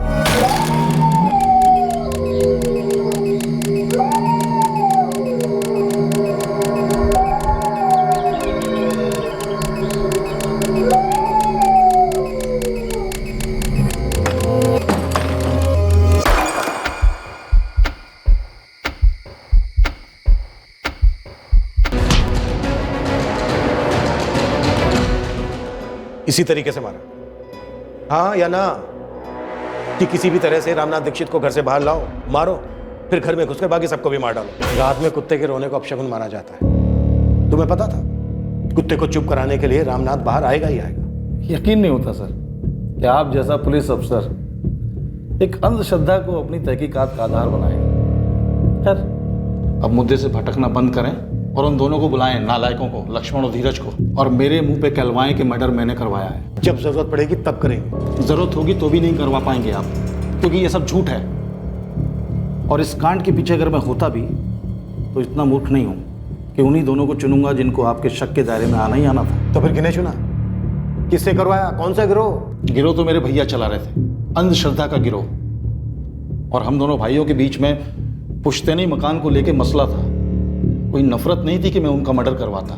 इसी तरीके से मारा, हाँ या ना? कि किसी भी तरह से रामनाथ दीक्षित को घर से बाहर लाओ, मारो, फिर घर में घुसकर बाकी सबको भी मार डालो। रात में कुत्ते के रोने को अपशकुन माना जाता है, तुम्हें पता था? कुत्ते को चुप कराने के लिए रामनाथ बाहर आएगा ही आएगा। यकीन नहीं होता सर कि आप जैसा पुलिस अफसर एक अंधश्रद्धा को अपनी तहकीकात का आधार बनाएगा। खैर, अब मुद्दे से भटकना बंद करें और उन दोनों को बुलाएं, नालायकों को, लक्ष्मण और धीरज को, और मेरे मुंह पे कहलवाएं कि मर्डर मैंने करवाया है। जब जरूरत पड़ेगी तब करेंगे। जरूरत होगी तो भी नहीं करवा पाएंगे आप, क्योंकि ये सब झूठ है। और इस कांड के पीछे अगर मैं होता भी तो इतना मूर्ख नहीं हूं कि उन्हीं दोनों को चुनूंगा जिनको आपके शक के दायरे में आना ही आना था। तो फिर किन्हें चुना? किससे करवाया? कौन सा गिरोह? गिरोह तो मेरे भैया चला रहे थे, अंधश्रद्धा का गिरोह। और हम दोनों भाइयों के बीच में पुश्तैनी मकान को लेकर मसला था, कोई नफरत नहीं थी कि मैं उनका मर्डर करवाता।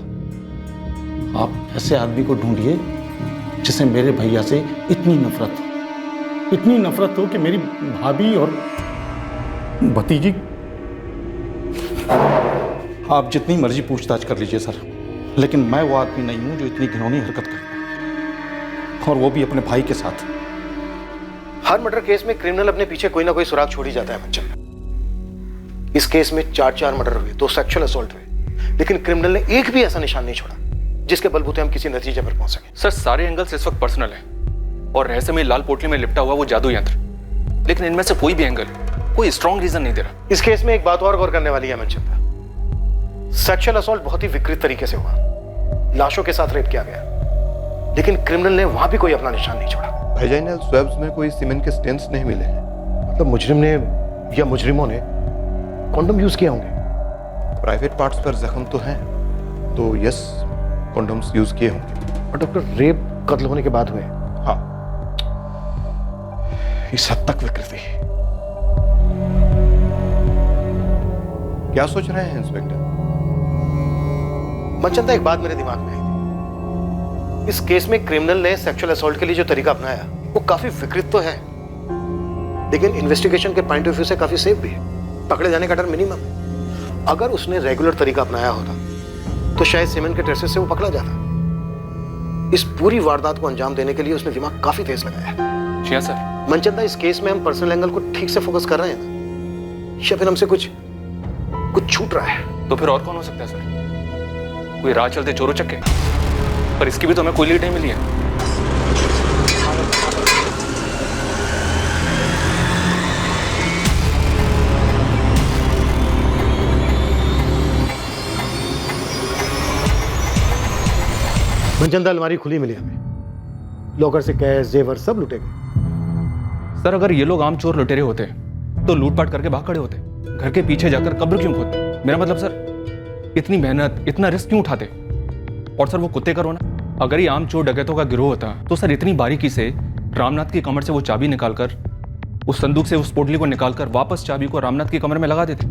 आप ऐसे आदमी को ढूंढिए जिसे मेरे भैया से इतनी नफरत हो कि मेरी भाभी और भतीजी। आप जितनी मर्जी पूछताछ कर लीजिए सर, लेकिन मैं वो आदमी नहीं हूं जो इतनी घिनौनी हरकत करता, और वो भी अपने भाई के साथ। हर मर्डर केस में क्रिमिनल अपने पीछे कोई ना कोई सुराग छोड़ ही जाता है मंचल। इस केस में 4 मर्डर हुए, 2 सेक्सुअल असॉल्ट हुए, लेकिन क्रिमिनल ने एक भी ऐसा निशान नहीं छोड़ा जिसके बलबूते हम किसी नतीजे पर पहुंच सके। सर, सारे एंगल्स इस वक्त पर्सनल हैं, और रहस्यमय लाल पोटली में लिपटा हुआ वो जादू यंत्र, लेकिन इनमें से कोई भी एंगल कोई स्ट्रॉन्ग रीजन नहीं दे रहा। इस केस में एक बात और गौर करने वाली है मंचल, सेक्सुअल असॉल्ट बहुत ही विकृत तरीके से हुआ, लाशों के साथ रेप किया गया, लेकिन क्रिमिनल ने वहां भी कोई अपना निशान नहीं छोड़ा। वेजाइनल स्वैब्स में कोई सीमेन के स्टेन्स नहीं मिले हैं। मतलब मुजरिम ने या मुजरिमों ने कॉन्डोम यूज किया होंगे। प्राइवेट पार्ट्स पर जख्म तो हैं, तो यस, कॉन्डोम्स यूज किए होंगे। और डॉक्टर, रेप कत्ल होने के बाद हुए? हाँ, इस हद तक विकृति। क्या सोच रहे हैं इंस्पेक्टर? मनचंदा, एक बात मेरे दिमाग में आई थी। इस केस में क्रिमिनल ने सेक्सुअल असॉल्ट के लिए जो तरीका अपनाया वो काफी विकृत तो है, लेकिन इन्वेस्टिगेशन के पॉइंट ऑफ व्यू से काफी सेफ भी है। पकड़े जाने का डर मिनिमम है। अगर उसने रेगुलर तरीका अपनाया होता तो शायद सीमेन के ट्रेसेस से वो पकड़ा जाता। इस पूरी वारदात को अंजाम देने के लिए उसने दिमाग काफी तेज लगाया है। जी हाँ सर, मनचंदा, इस केस में हम पर्सनल एंगल को ठीक से फोकस कर रहे हैं ना, या फिर हमसे कुछ छूट रहा है? तो फिर और कौन हो सकता है सर? कोई राह चलते चोरों चक्के? पर इसकी भी तो हमें कोई लीड नहीं मिली है। मनचंदा, अलमारी खुली मिली हमें, लॉकर से कैश जेवर सब लुटे गए। सर अगर ये लोग आम चोर लुटेरे होते तो लूटपाट करके भाग खड़े होते, घर के पीछे जाकर कब्र क्यों खोदते? मेरा मतलब सर, इतनी मेहनत इतना रिस्क क्यों उठाते? और सर वो कुत्ते का रोना, अगर ये आम चोर डकैतों का गिरोह होता तो सर इतनी बारीकी से रामनाथ की कमर से वो चाबी निकालकर, उस संदूक से उस पोटली को निकालकर वापस चाबी को रामनाथ की कमर में लगा देते।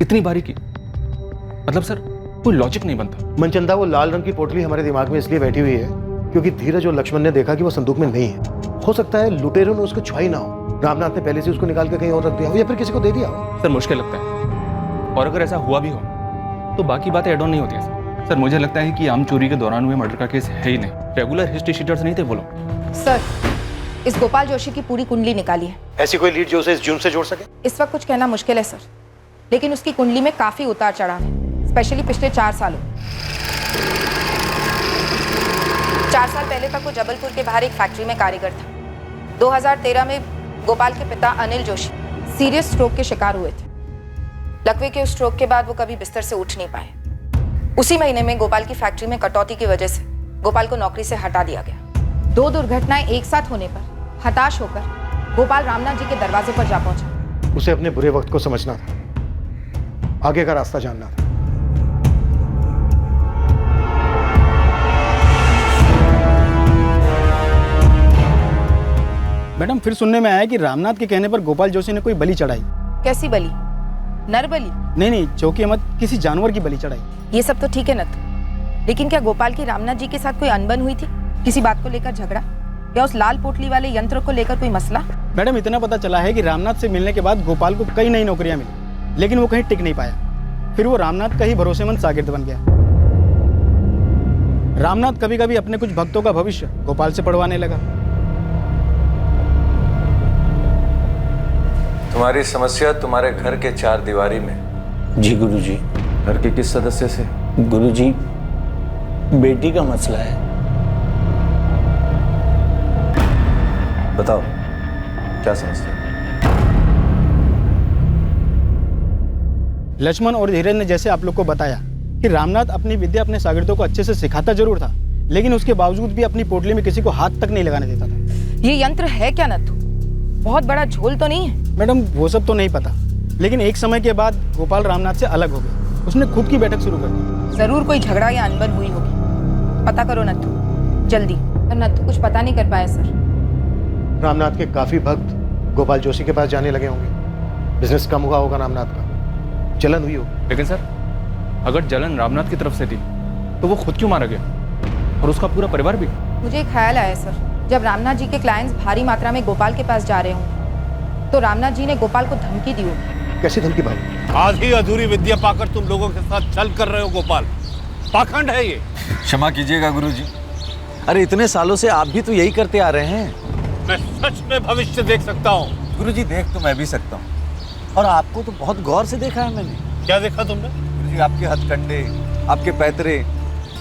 इतनी बारीकी, मतलब सर कोई लॉजिक नहीं बनता। मनचंदा, वो लाल रंग की पोटली हमारे दिमाग में इसलिए बैठी हुई है क्योंकि धीरज और लक्ष्मण ने देखा कि वो संदूक में नहीं है। हो सकता है लुटेरों ने उसको छुआई ना हो, रामनाथ ने पहले से उसको निकाल के कहीं और रख दिया हो या फिर किसी को दे दिया हो। सर मुश्किल लगता है, और अगर ऐसा हुआ भी हो तो बाकी बातें एड ऑन नहीं होती है सर। मुझे लगता है कि आम चोरी के दौरान हुए मर्डर का केस है ही नहीं, रेगुलर हिस्ट्री शीटर्स नहीं थे वो लोग। सर, इस गोपाल जोशी की पूरी कुंडली निकाली है। ऐसी कोई लीड जो उसे इस जुर्म से जोड़ सके? इस वक्त कुछ कहना मुश्किल है सर, लेकिन उसकी कुंडली में काफी उतार चढ़ाव है, स्पेशली पिछले 4 सालों। 4 साल पहले तक वो जबलपुर के बाहर एक फैक्ट्री में कारीगर था। 2013 में गोपाल के पिता अनिल जोशी सीरियस स्ट्रोक के शिकार हुए थे। लकवे के उस स्ट्रोक के बाद वो कभी बिस्तर से उठ नहीं पाए। उसी महीने में गोपाल की फैक्ट्री में कटौती की वजह से गोपाल को नौकरी से हटा दिया गया। 2 दुर्घटनाएं एक साथ होने पर हताश होकर गोपाल रामनाथ जी के दरवाजे पर जा पहुंचा। उसे अपने बुरे वक्त को समझना था, आगे का रास्ता जानना था। मैडम, फिर सुनने में आया कि रामनाथ के कहने पर गोपाल जोशी ने कोई बलि चढ़ाई। कैसी बलि? नर बलि? नहीं, चौकी अहमद किसी जानवर की बलि चढ़ाई। ये सब तो ठीक है नत, लेकिन क्या गोपाल की रामनाथ जी के साथ कोई अनबन हुई थी? किसी बात को लेकर झगड़ा, या उस लाल पोटली वाले यंत्र को लेकर कोई मसला? मैडम, इतना पता चला है कि रामनाथ से मिलने के बाद गोपाल को कई नई नौकरियां मिली, लेकिन वो कहीं टिक नहीं पाया। फिर वो रामनाथ का ही भरोसेमंद शागिर्द बन गया। रामनाथ कभी कभी अपने कुछ भक्तों का भविष्य गोपाल से पढ़वाने लगा। तुम्हारी समस्या तुम्हारे घर के 4 दीवारी में। जी गुरुजी। घर के किस सदस्य से? गुरुजी, बेटी का मसला है। बताओ क्या समस्या? लक्ष्मण और धीरज ने जैसे आप लोग को बताया कि रामनाथ अपनी विद्या अपने शागिर्दों को अच्छे से सिखाता जरूर था, लेकिन उसके बावजूद भी अपनी पोटली में किसी को हाथ तक नहीं लगाने देता था। ये यंत्र है क्या नथु? बहुत बड़ा झोल तो नहीं है? मैडम, वो सब तो नहीं पता, लेकिन एक समय के बाद गोपाल रामनाथ से अलग हो गया। उसने खुद की बैठक शुरू कर दी। जरूर कोई झगड़ा या अनबन हुई होगी। पता करो नथु, जल्दी। पर नथु कुछ पता नहीं कर पाया सर। रामनाथ के काफी भक्त गोपाल जोशी के पास जाने लगे होंगे। बिजनेस कम हुआ होगा रामनाथ का, जलन हुई होगी। लेकिन सर, अगर जलन रामनाथ की तरफ से थी तो वो खुद क्यों मारा गया, और उसका पूरा परिवार भी? मुझे ख्याल आया सर, जब रामनाथ जी के क्लाइंट्स भारी मात्रा में गोपाल के पास जा रहे हों तो रामनाथ जी ने गोपाल को धमकी दी होगी। कैसी धमकी भाई? आधी अधूरी विद्या पाकर तुम लोगों के साथ छल कर रहे हो गोपाल, पाखंड है ये। क्षमा कीजिएगा गुरुजी, अरे इतने सालों से आप भी तो यही करते आ रहे हैं। मैं सच में भविष्य देख सकता हूँ। गुरुजी, देख तो मैं भी सकता हूँ, और आपको तो बहुत गौर से देखा है मैंने। क्या देखा तुमने? गुरुजी, आपके हथकंडे, आपके पैतरे,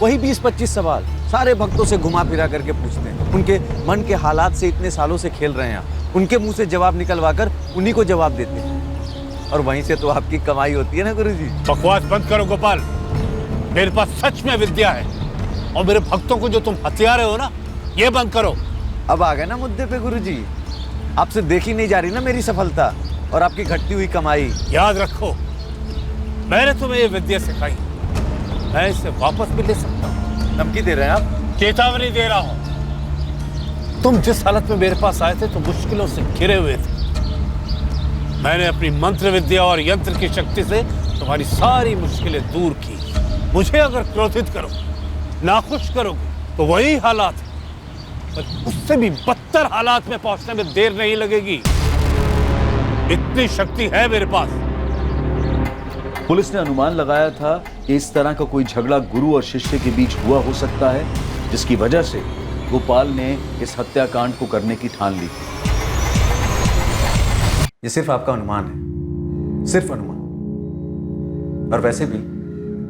वही 20-25 सवाल सारे भक्तों से घुमा फिरा करके पूछते हैं। उनके मन के हालात से इतने सालों से खेल रहे हैं, उनके मुंह से जवाब निकलवा कर उन्हीं को जवाब देते हैं, और वहीं से तो आपकी कमाई होती है ना गुरुजी। बकवास बंद करो गोपाल, मेरे पास सच में विद्या है, और मेरे भक्तों को जो तुम हथिया रहे हो ना, ये बंद करो। अब आ गए ना मुद्दे पे गुरुजी, आपसे देखी नहीं जा रही ना मेरी सफलता और आपकी घटती हुई कमाई। याद रखो, मैंने तुम्हें ये विद्या सिखाई, मैं इसे वापस भी ले सकता हूँ। धमकी दे रहे हैं आप? चेतावनी दे रहा हूँ। तुम जिस हालत में मेरे पास आए थे तो मुश्किलों से घिरे हुए थे। मैंने अपनी मंत्र विद्या और यंत्र की शक्ति से तुम्हारी सारी मुश्किलें दूर की। मुझे अगर क्रोधित करो, नाखुश करोगे तो वही हालात है, पर उससे भी बदतर हालात में पहुंचने में देर नहीं लगेगी। इतनी शक्ति है मेरे पास। पुलिस ने अनुमान लगाया था कि इस तरह का कोई झगड़ा गुरु और शिष्य के बीच हुआ हो सकता है, जिसकी वजह से गोपाल ने इस हत्याकांड को करने की ठान ली। ये सिर्फ आपका अनुमान है, सिर्फ अनुमान। और वैसे भी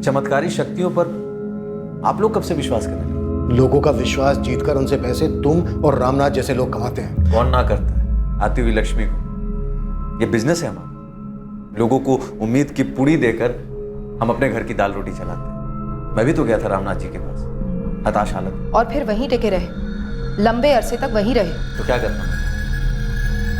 चमत्कारी शक्तियों पर आप लोग कब से विश्वास कर रहे हैं? लोगों का विश्वास जीतकर उनसे पैसे तुम और रामनाथ जैसे लोग कमाते हैं। कौन ना करता है आती हुई लक्ष्मी को? ये बिजनेस है हमारा। लोगों को उम्मीद की पुड़ी देकर हम अपने घर की दाल रोटी चलाते हैं। मैं भी तो गया था रामनाथ जी के पास, हताश हालत। और फिर वहीं टिके रहे, लंबे अरसे तक वहीं रहे। तो क्या करता हूँ?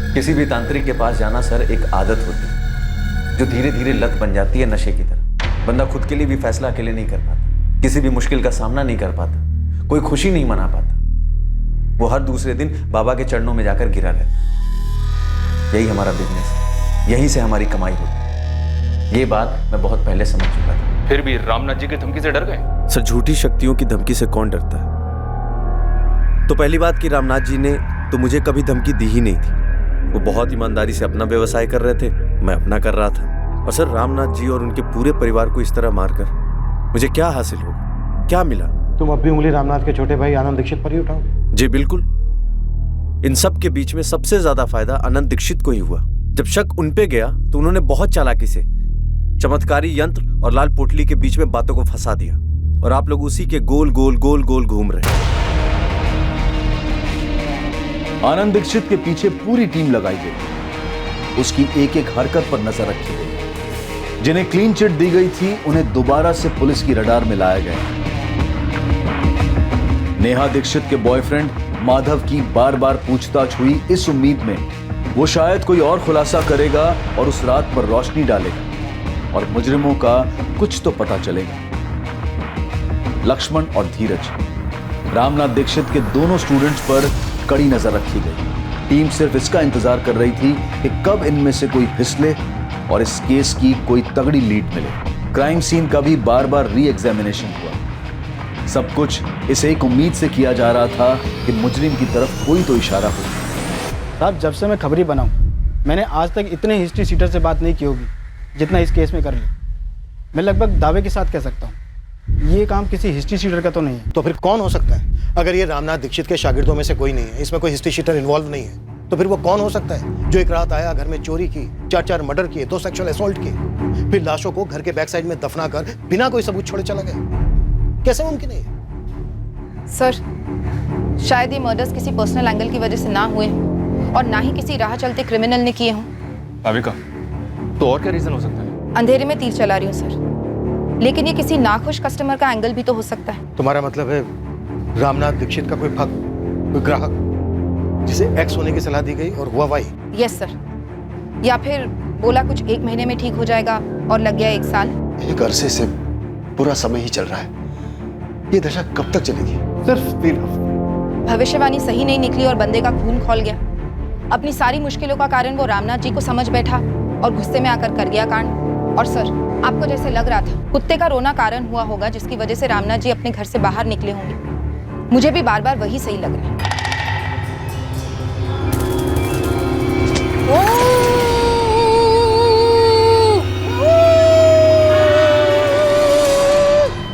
किसी भी तांत्रिक के पास जाना सर एक आदत होती है जो धीरे धीरे लत बन जाती है नशे की तरह। बंदा खुद के लिए भी फैसला अकेले नहीं कर पाता, किसी भी मुश्किल का सामना नहीं कर पाता, कोई खुशी नहीं मना पाता। वो हर दूसरे दिन बाबा के चरणों में जाकर गिरा रहता है। यही हमारा बिजनेस है, यहीं से हमारी कमाई होती है। ये बात मैं बहुत पहले समझ चुका था। फिर भी रामनाथ जी की धमकी से डर गए? सर, झूठी शक्तियों की धमकी से कौन डरता है? तो पहली बात कि रामनाथ जी ने तो मुझे कभी धमकी दी ही नहीं थी। वो बहुत ईमानदारी से अपना व्यवसाय कर रहे थे, मैं अपना कर रहा था। और सर, रामनाथ जी और उनके पूरे परिवार को इस तरह मारकर मुझे क्या हासिल होगा, क्या मिला? तुम अब भी उंगली रामनाथ के छोटे भाई आनंद दीक्षित पर ही उठाओगे? जी बिल्कुल। इन सब के बीच में सबसे ज्यादा फायदा आनंद दीक्षित को ही हुआ। जब शक उन पे गया तो उन्होंने बहुत चालाकी से चमत्कारी यंत्र और लाल पोटली के बीच में बातों को फंसा दिया, और आप लोग उसी के गोल गोल गोल गोल घूम रहे हैं। आनंद दीक्षित के पीछे पूरी टीम लगाई गई। उसकी एक एक हरकत पर नजर रखी गई। जिन्हें क्लीन चिट दी गई थी उन्हें दोबारा से पुलिस की रडार में लाया गया। नेहा दीक्षित के बॉयफ्रेंड माधव की बार बार पूछताछ हुई, इस उम्मीद में वो शायद कोई और खुलासा करेगा और उस रात पर रोशनी डालेगा और मुजरिमों का कुछ तो पता चलेगा। लक्ष्मण और धीरज, रामनाथ दीक्षित के दोनों स्टूडेंट्स पर कड़ी नजर रखी गई। टीम सिर्फ इसका इंतजार कर रही थी कि कब इनमें से कोई फिसले और इस केस की कोई तगड़ी लीड मिले। क्राइम सीन का भी बार बार री एग्जामिनेशन हुआ। सब कुछ इस एक उम्मीद से किया जा रहा था कि मुजरिम की तरफ कोई तो इशारा हो। साहब, जब से मैं खबरी बना हूं, मैंने आज तक इतने हिस्ट्री सीटर से बात नहीं की होगी जितना इस केस में कर ली। मैं लगभग दावे के साथ कह सकता हूँ ये काम किसी हिस्ट्री शीटर का तो नहीं है। तो फिर कौन हो सकता है? अगर ये रामनाथ दीक्षित के शागिर्दों में से कोई नहीं है, इसमें कोई हिस्ट्री शीटर इन्वॉल्व नहीं है, तो फिर वो कौन हो सकता है जो एक रात आया, घर में चोरी की, 4 मर्डर किए, 2 सेक्सुअल असॉल्ट किए, फिर लाशों को घर के बैक साइड में दफना कर बिना कोई सबूत छोड़े चला गया? कैसे मुमकिन है? सर, शायद ये मर्डर्स किसी पर्सनल एंगल की वजह से ना हुए हों और ना ही किसी राह चलते क्रिमिनल ने किए हों। भाविका, तो और क्या रीजन हो सकता है? अंधेरे में तीर चला रही हूँ सर, लेकिन ये किसी नाखुश कस्टमर का एंगल भी तो हो सकता है। तुम्हारा मतलब है रामनाथ दीक्षित का कोई भक्त, कोई ग्राहक जिसे एक्स होने की सलाह दी गई और हुआ वाई? Yes sir. या फिर बोला कुछ 1 महीने में ठीक हो जाएगा और लग गया 1 साल। एक अरसे से पूरा समय ही चल रहा है, ये दशा कब तक चलेगी? सिर्फ 3 हफ्ते। भविष्यवाणी सही नहीं निकली और बंदे का खून खौल गया। अपनी सारी मुश्किलों का कारण वो रामनाथ जी को समझ बैठा और गुस्से में आकर कर गया कांड। और सर, आपको जैसे लग रहा था कुत्ते का रोना कारण हुआ होगा जिसकी वजह से रामनाथ जी अपने घर से बाहर निकले होंगे, मुझे भी बार बार वही सही लग रहा है।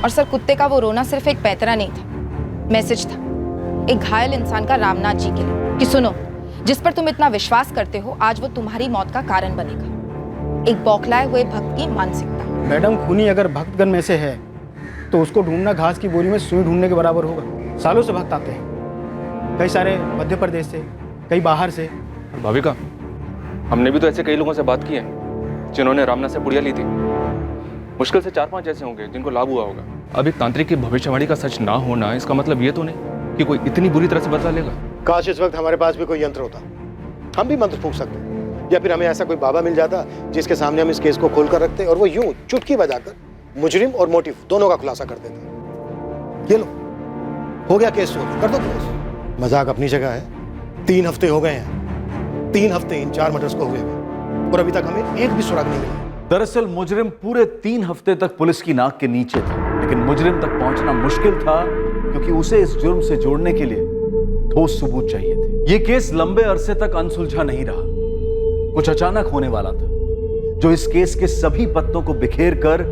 और सर, कुत्ते का वो रोना सिर्फ एक पैतरा नहीं था, मैसेज था एक घायल इंसान का रामनाथ जी के लिए कि सुनो, जिस पर तुम इतना विश्वास करते हो आज वो तुम्हारी मौत का कारण बनेगा। एक बौखलाए हुए भक्त की मानसिकता। मैडम, खूनी अगर भक्तगण में से है तो उसको ढूंढना घास की बोरी में सुई ढूंढने के बराबर होगा। सालों से भक्त आते हैं, कई सारे मध्य प्रदेश से, कई बाहर से। भाविका, हमने भी तो ऐसे कई लोगों से बात की है जिन्होंने रामनाथ से पुड़िया ली थी। मुश्किल से 4-5 ऐसे होंगे जिनको लाभ हुआ होगा। अब एक तांत्रिक की भविष्यवाणी का सच ना होना इसका मतलब ये तो नहीं कि कोई इतनी बुरी तरह से बदला लेगा। काश इस वक्त हमारे पास भी कोई यंत्र होता, हम भी मंत्र फूंक सकते, या फिर हमें ऐसा कोई बाबा मिल जाता जिसके सामने हम इस केस को खोल कर रखते और वो यूं चुटकी बजाकर मुजरिम और मोटिव दोनों का खुलासा कर देते। ये लो, हो गया केस सोल्व, कर दो क्लोज। मजाक अपनी जगह है। 3 हफ्ते हो गए हैं, 3 हफ्ते इन 4 मर्डर्स को हुए और अभी तक हमें एक भी सुराग नहीं मिला। दरअसल मुजरिम पूरे 3 हफ्ते तक पुलिस की नाक के नीचे थे, लेकिन मुजरिम तक पहुंचना मुश्किल था क्योंकि उसे इस जुर्म से जोड़ने के लिए ठोस सबूत चाहिए थे। यह केस लंबे अरसे तक अनसुलझा नहीं रहा। कुछ अचानक होने वाला था जो इस केस के सभी पत्तों को बिखेर कर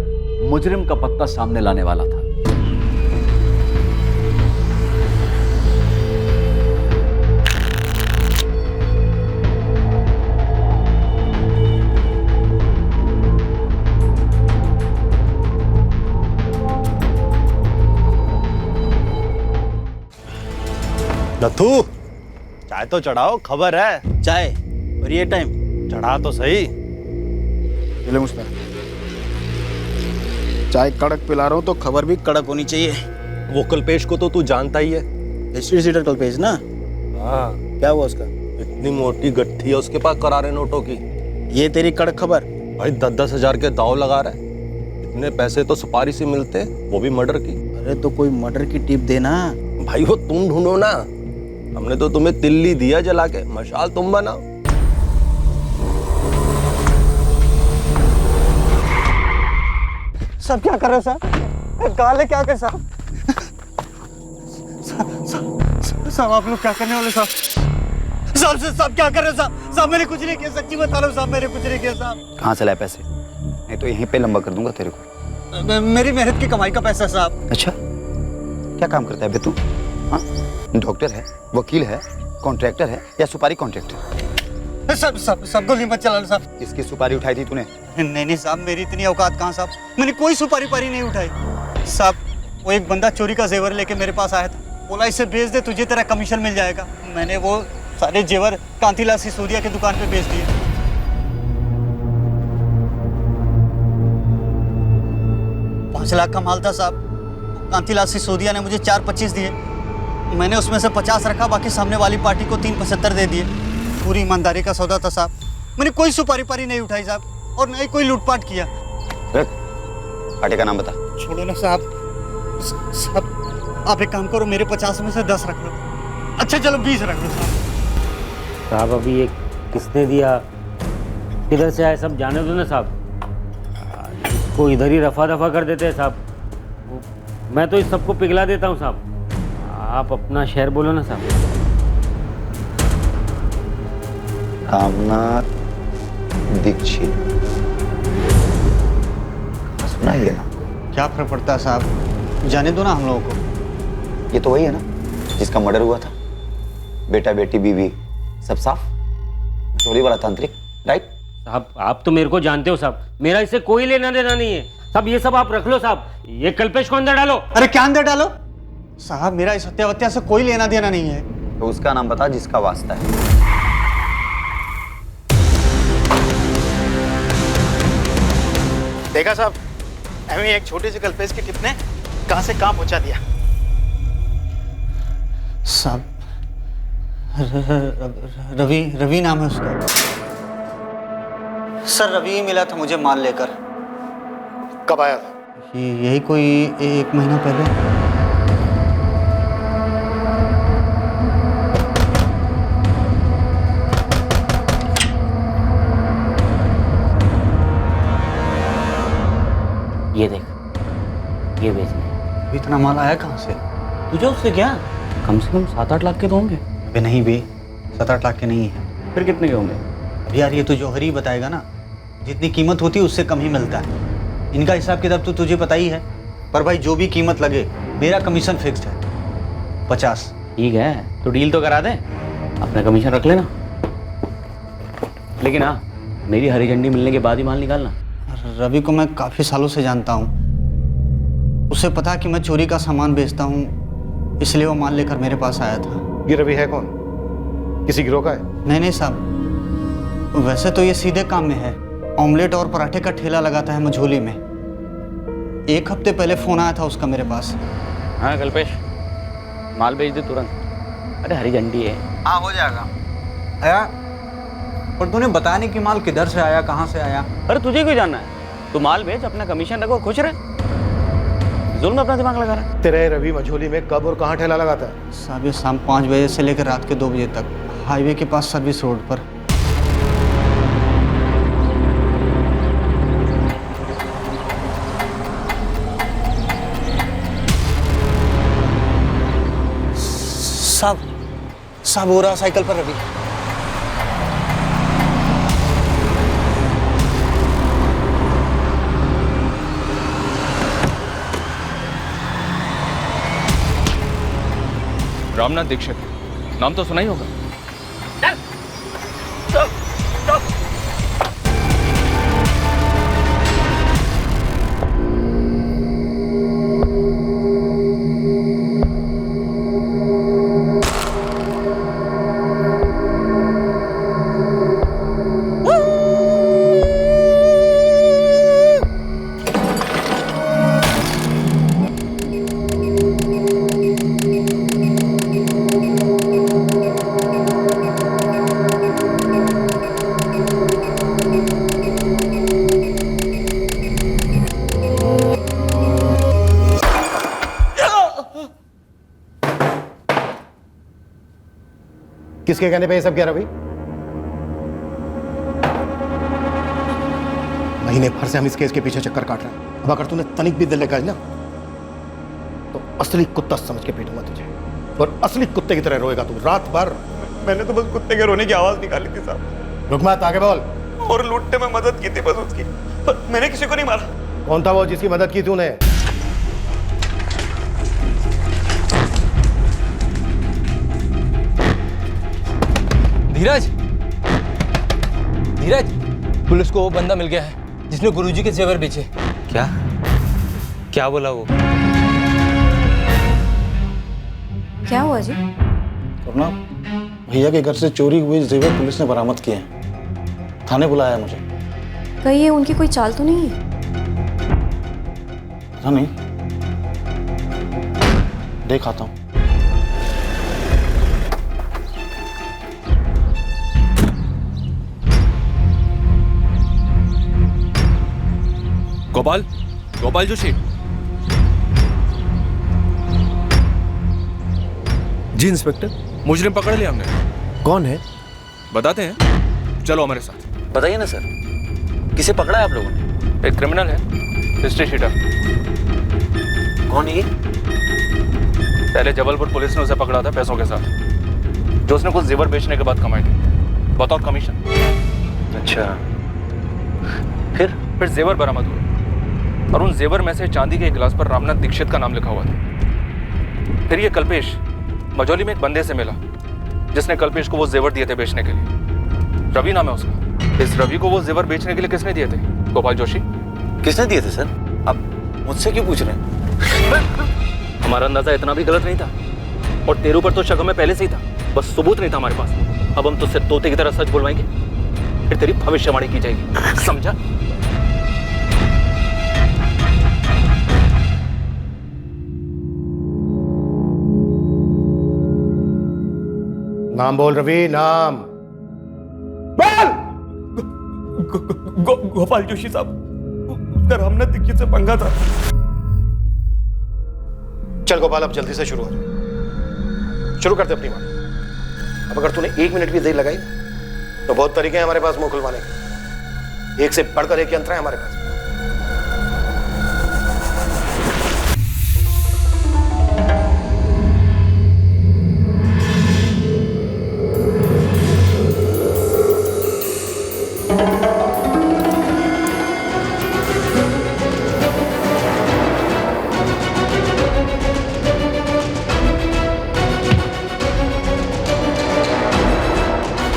मुजरिम का पत्ता सामने लाने वाला था। नथु, चाय तो चढ़ाओ, खबर है। चाय और ये टाइम? चढ़ा तो सही। ले मुश्ताक, चाय कड़क पिला रहा हूँ तो खबर भी कड़क होनी चाहिए। वो कल्पेश को तो तू जानता ही है। हिस्ट्री सीटर कल्पेश ना? हाँ। क्या हुआ उसका? इतनी मोटी गट्ठी है उसके पास करारे नोटों की। ये तेरी कड़क खबर? भाई 10-10 हजार के दाव लगा रहा है। इतने पैसे तो सुपारी से मिलते, वो भी मर्डर की। अरे तो कोई मर्डर की टिप देना। भाई वो तुम ढूंढो ना, हमने तो तुम्हें तिल्ली दिया जला के, मशाल तुम बनाओ। सब क्या कर रहे हो साहब? गाले क्या कर साहब? साहब आप लोग क्या करने वाले साहब? साहब क्या कर रहे हो साहब? साहब मैंने कुछ नहीं किया, सच्ची बता रहा हूँ साहब, मैंने कुछ नहीं किया साहब। कहाँ से लाए पैसे? नहीं तो यहीं पे लंबा कर दूंगा तेरे को। मेरी मेहनत की कमाई का पैसा साहब। अच्छा, क्या काम करता है बे तू? हाँ, डॉक्टर है, वकील है, कॉन्ट्रैक्टर है या सुपारी कॉन्ट्रैक्टर? सब गोली मत चला साहब। किसकी सुपारी उठाई थी तूने? नहीं साहब, मेरी इतनी औकात कहाँ साहब, मैंने कोई सुपारी पारी नहीं उठाई साहब। वो एक बंदा चोरी का जेवर लेके मेरे पास आया था, बोला इसे बेच दे, तुझे तेरा कमीशन मिल जाएगा। मैंने वो सारे जेवर कांतिलाल सिसोदिया की दुकान पे बेच दिए। 5 लाख का माल था साहब। कांतिलाल सिसोदिया ने मुझे 4.25 दिए, मैंने उसमें से 50 रखा, बाकी सामने वाली पार्टी को 3.75 दे दिए। पूरी ईमानदारी का सौदा था साहब, मैंने कोई सुपारी पारी नहीं उठाई साहब, और न ही कोई लूटपाट किया। पार्टी का नाम बता। छोड़ो ना साहब। साहब आप एक काम करो, मेरे 50 में से 10 रख लो। अच्छा चलो 20 रख लो साहब। अभी ये किसने दिया, किधर से आए, सब जाने दो ना साहब। इसको इधर ही रफा दफा कर देते हैं साहब। मैं तो इस सबको पिघला देता हूँ साहब। आप अपना शेयर बोलो ना साहब। रामनाथ दीक्षित, सुना ही है ना? क्या फर्क पड़ता है साहब, जाने दो ना हम लोगों को। ये तो वही है ना जिसका मर्डर हुआ था, बेटा बेटी बीवी सब साफ, झोली वाला तांत्रिक, राइट? साहब आप तो मेरे को जानते हो साहब, मेरा इससे कोई लेना देना नहीं है साहब। ये सब आप रख लो साहब, ये कल्पेश को अंदर डालो। अरे क्या अंदर डालो साहब, मेरा इस हत्या से कोई लेना देना नहीं है। तो उसका नाम बता जिसका वास्ता है। देखा साहब, हमें एक छोटी सी कल्पेश की टिप ने कहां से कहां पहुंचा दिया। साहब रवि नाम है उसका। सर रवि मिला था मुझे माल लेकर। कब आया था? यही कोई 1 महीना पहले। ये देख, ये बेचने। इतना माल आया कहाँ से? तुझे उससे क्या? कम से कम 7-8 लाख के तो होंगे। अबे नहीं बे, 7-8 लाख के नहीं है। फिर कितने के होंगे? अब यार ये तो जौहरी बताएगा ना, जितनी कीमत होती है उससे कम ही मिलता है। इनका हिसाब किताब तो तुझे पता ही है। पर भाई जो भी कीमत लगे, मेरा कमीशन फिक्स्ड है 50। ठीक है, तो डील तो करा दे, अपना कमीशन रख लेना। लेकिन हाँ, मेरी हरी झंडी मिलने के बाद ही माल निकालना। रवि को मैं काफ़ी सालों से जानता हूँ, उसे पता कि मैं चोरी का सामान बेचता हूँ, इसलिए वो माल लेकर मेरे पास आया था। ये रवि है कौन? किसी गिरोह का है? नहीं साहब, वैसे तो ये सीधे काम में है। ऑमलेट और पराठे का ठेला लगाता है मझोली में। 1 हफ्ते पहले फ़ोन आया था उसका मेरे पास। हाँ कल्पेश, माल भेज दे तुरंत। अरे हरी झंडी है। हाँ हो जाएगा। आया, पर तूने बताया नहीं कि माल किधर से आया, कहाँ से आया। अरे तुझे क्यों जानना है? तू माल बेच, अपना कमीशन रखो और खुश रहे। जुल्म अपना दिमाग लगा रहा है। तेरे रवि मझोली में कब और कहाँ ठेला लगाता है? साहब ये शाम 5 बजे से लेकर रात के 2 बजे तक, हाईवे के पास सर्विस रोड पर। साहब हो रहा साइकिल पर रवि। रामनाथ दीक्षित, नाम तो सुना ही होगा। किसके कहने पे ये सब कह रहा भाई? महीने भर से हम इस केस के पीछे चक्कर काट रहे हैं। अब अगर तूने तनिक भी दिल लगाई ना तो असली कुत्ता समझ के पीटूंगा तुझे, और असली कुत्ते की तरह रोएगा तू रात भर। मैंने तो बस कुत्ते के रोने की आवाज निकाली थी साहब। रुक मत, आगे बोल। और लूटने में मदद की थी बस उसकी, पर मैंने किसी को नहीं मारा। कौन था वो जिसकी मदद की तूने? धीरज, धीरज, पुलिस को वो बंदा मिल गया है जिसने गुरुजी के जेवर बेचे। क्या क्या बोला वो? क्या हुआ जी? अपना भैया के घर से चोरी हुए जेवर पुलिस ने बरामद किए हैं। थाने बुलाया मुझे। कहीं ये उनकी कोई चाल तो नहीं है? पता नहीं, देख आता हूँ। गोपाल, गोपाल जोशी। जी इंस्पेक्टर। मुजरिम पकड़ लिया हमने। कौन है? बताते हैं, चलो हमारे साथ। बताइए ना सर, किसे पकड़ा है आप लोगों ने? एक क्रिमिनल है, हिस्ट्री शीटर। कौन है ये? पहले जबलपुर पुलिस ने उसे पकड़ा था पैसों के साथ, जो उसने कुछ जेवर बेचने के बाद कमाए थे बतौर कमीशन। अच्छा, फिर जेवर बरामद हुए और उन जेवर में से चांदी के एक गिलास पर रामनाथ दीक्षित का नाम लिखा हुआ था। फिर ये कल्पेश मजौली में एक बंदे से मिला जिसने कल्पेश को वो जेवर दिए थे बेचने के लिए। रवि नाम है उसका। इस रवि को वो जेवर बेचने के लिए किसने दिए थे? गोपाल जोशी। किसने दिए थे सर? अब मुझसे क्यों पूछ रहे हैं? हमारा अंदाजा इतना भी गलत नहीं था, और तेरे ऊपर तो शक हमें पहले से ही था, बस सबूत नहीं था हमारे पास। अब हम तुझसे तोते की तरह सच बुलवाएंगे, फिर तेरी भविष्यवाणी की जाएगी, समझा? नाम बोल रवि, नाम बोल। गोपाल जोशी साहब, उसका रामनाथ दीक्षित से पंगा था। चल गोपाल, अब जल्दी से शुरू हो जाए। शुरू करते अपनी बात। अब अगर तूने 1 मिनट भी देर लगाई तो बहुत तरीके हैं हमारे पास मुंह खुलवाने के। एक से बढ़कर एक यंत्र है हमारे पास।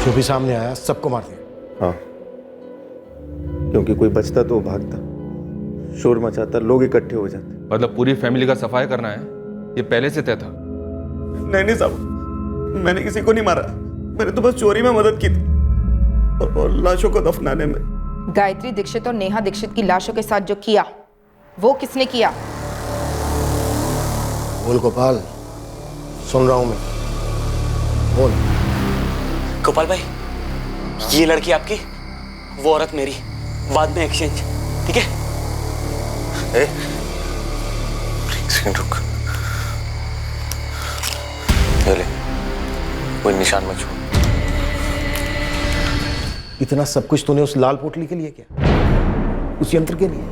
जो भी सामने आया सबको मार दिया। हाँ, क्योंकि कोई बचता तो भागता, शोर मचाता, लोग इकट्ठे हो जाते। मतलब पूरी फैमिली का सफाई करना है, ये पहले से तय था? नहीं साहब, मैंने किसी को नहीं मारा। मैंने तो बस चोरी में मदद की थी और लाशों को दफनाने में। गायत्री दीक्षित और नेहा दीक्षित की लाशों के साथ जो किया वो किसने किया? बोल गोपाल, सुन रहा हूं मैं, बोल। गोपाल भाई, ये लड़की आपकी, वो औरत मेरी, बाद में एक्सचेंज, ठीक है? एक सेकंड रुक। ले, कोई निशान मत छोड़। इतना सब कुछ तूने उस लाल पोटली के लिए किया? उस यंत्र के लिए?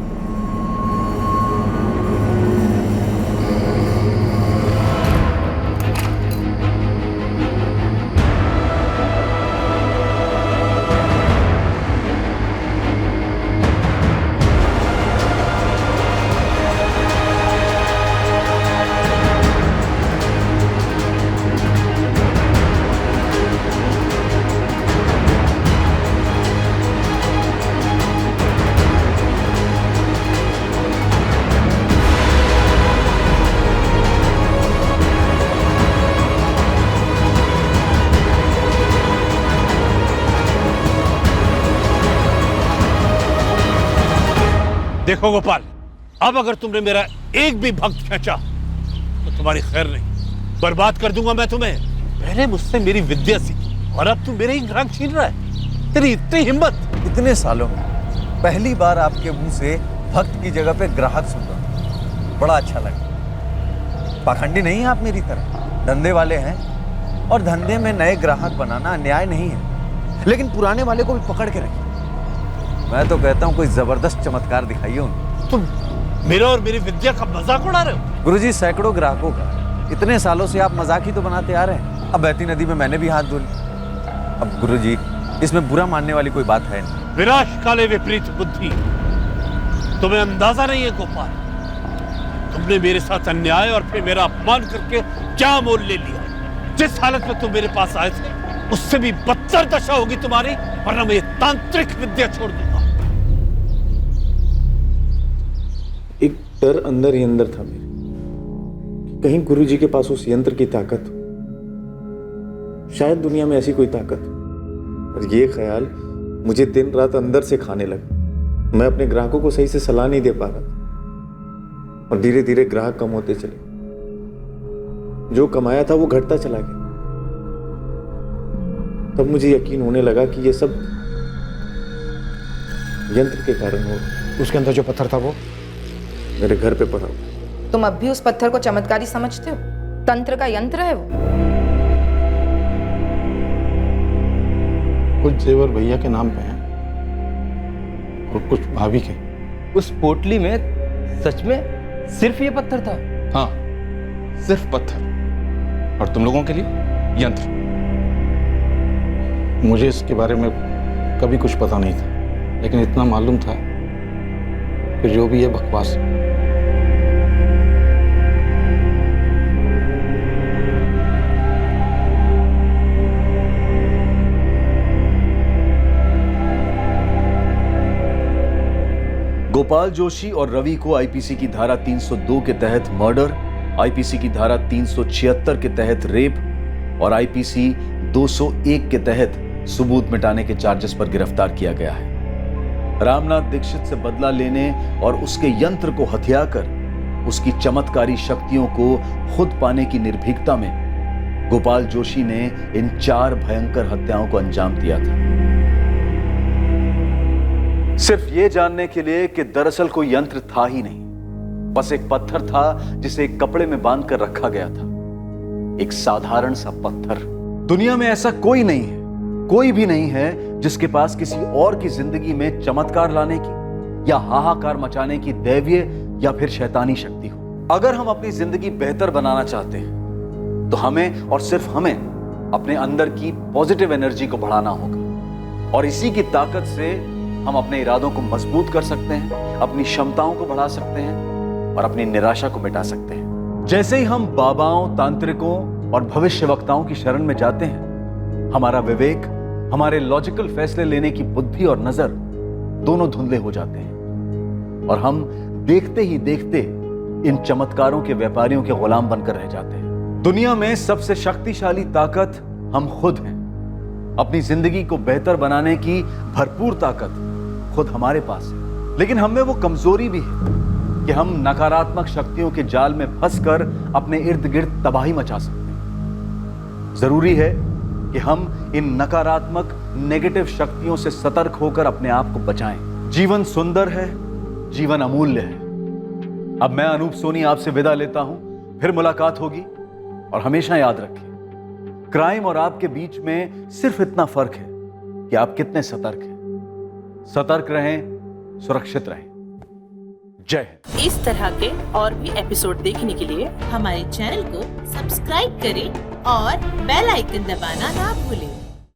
देखो गोपाल, अब अगर तुमने मेरा एक भी भक्त खींचा तो तुम्हारी खैर नहीं, बर्बाद कर दूंगा मैं तुम्हें। पहले मुझसे मेरी विद्या सीखी और अब तुम मेरे ही ग्राहक छीन रहा है। तेरी इतनी हिम्मत! इतने सालों में पहली बार आपके मुंह से भक्त की जगह पे ग्राहक सुन रहा, बड़ा अच्छा लगा। पाखंडी नहीं आप मेरी तरह, धंधे वाले हैं, और धंधे में नए ग्राहक बनाना अन्याय नहीं है, लेकिन पुराने वाले को भी पकड़ के रखिए। मैं तो कहता हूं कोई जबरदस्त चमत्कार दिखाइए उन्हें। तुम मेरा और मेरी विद्या का मजाक उड़ा रहे हो? गुरुजी, सैकड़ों ग्राहकों का इतने सालों से आप मजाक ही तो बनाते आ रहे हैं। अब बहती नदी में मैंने भी हाथ धो लिया। अब गुरुजी, इसमें बुरा मानने वाली कोई बात है नहीं। विनाश काले विपरीत बुद्धि, तुम्हें अंदाजा नहीं है गोपाल, तुमने मेरे साथ अन्याय और फिर मेरा अपमान करके क्या मोल ले लिया। जिस हालत में तुम मेरे पास आए थे उससे भी बदतर दशा होगी तुम्हारी, वरना मैं ये तांत्रिक विद्या छोड़ दूंगा। एक डर अंदर ही अंदर था मेरे कि कहीं गुरुजी के पास उस यंत्र की ताकत हो, शायद दुनिया में ऐसी कोई ताकत हो। और ये ख्याल मुझे दिन रात अंदर से खाने लगा। मैं अपने ग्राहकों को सही से सलाह नहीं दे पा रहा था और धीरे धीरे ग्राहक कम होते चले। जो कमाया था वो घटता चला गया। तब मुझे यकीन होने लगा कि ये सब यंत्र के कारण हो। उसके अंदर जो पत्थर था वो मेरे घर पे पड़ा हुआ। तुम अब भी उस पत्थर को चमत्कारी समझते हो? तंत्र का यंत्र है वो। कुछ जेवर भैया के नाम पे हैं और कुछ भाभी के। उस पोटली में सच में सिर्फ ये पत्थर था? हाँ, सिर्फ पत्थर, और तुम लोगों के लिए यंत्र। मुझे इसके बारे में कभी कुछ पता नहीं था, लेकिन इतना मालूम था कि जो भी ये बकवास है। गोपाल जोशी और रवि को आईपीसी की धारा 302 के तहत मर्डर, आईपीसी की धारा 376 के तहत रेप और आईपीसी 201 के तहत सबूत मिटाने के चार्जेस पर गिरफ्तार किया गया है। रामनाथ दीक्षित से बदला लेने और उसके यंत्र को हथियाकर उसकी चमत्कारी शक्तियों को खुद पाने की निर्भीकता में गोपाल जोशी ने इन 4 भयंकर हत्याओं को अंजाम दिया था, सिर्फ ये जानने के लिए कि दरअसल कोई यंत्र था ही नहीं, बस एक पत्थर था जिसे एक कपड़े में बांधकर रखा गया था। एक साधारण सा पत्थर। दुनिया में ऐसा कोई नहीं है, कोई भी नहीं है जिसके पास किसी और की जिंदगी में चमत्कार लाने की या हाहाकार मचाने की दैवीय या फिर शैतानी शक्ति हो। अगर हम अपनी जिंदगी बेहतर बनाना चाहते हैं तो हमें और सिर्फ हमें अपने अंदर की पॉजिटिव एनर्जी को बढ़ाना होगा, और इसी की ताकत से हम अपने इरादों को मजबूत कर सकते हैं, अपनी क्षमताओं को बढ़ा सकते हैं और अपनी निराशा को मिटा सकते हैं। जैसे ही हम बाबाओं, तांत्रिकों और भविष्यवक्ताओं की शरण में जाते हैं, हमारा विवेक, हमारे लॉजिकल फैसले लेने की बुद्धि और नजर दोनों धुंधले हो जाते हैं और हम देखते ही देखते इन चमत्कारों के व्यापारियों के गुलाम बनकर रह जाते हैं। दुनिया में सबसे शक्तिशाली ताकत हम खुद हैं। अपनी जिंदगी को बेहतर बनाने की भरपूर ताकत खुद हमारे पास है, लेकिन हम में वो कमजोरी भी है कि हम नकारात्मक शक्तियों के जाल में फंसकर अपने इर्द गिर्द तबाही मचा सकते हैं। जरूरी है कि हम इन नकारात्मक नेगेटिव शक्तियों से सतर्क होकर अपने आप को बचाएं। जीवन सुंदर है, जीवन अमूल्य है। अब मैं अनूप सोनी आपसे विदा लेता हूं, फिर मुलाकात होगी, और हमेशा याद रखिए, क्राइम और आपके बीच में सिर्फ इतना फर्क है कि आप कितने सतर्क हैं। सतर्क रहें, सुरक्षित रहें। जय हिंद। इस तरह के और भी एपिसोड देखने के लिए हमारे चैनल को सब्सक्राइब करें और बेल आइकन दबाना ना भूलें।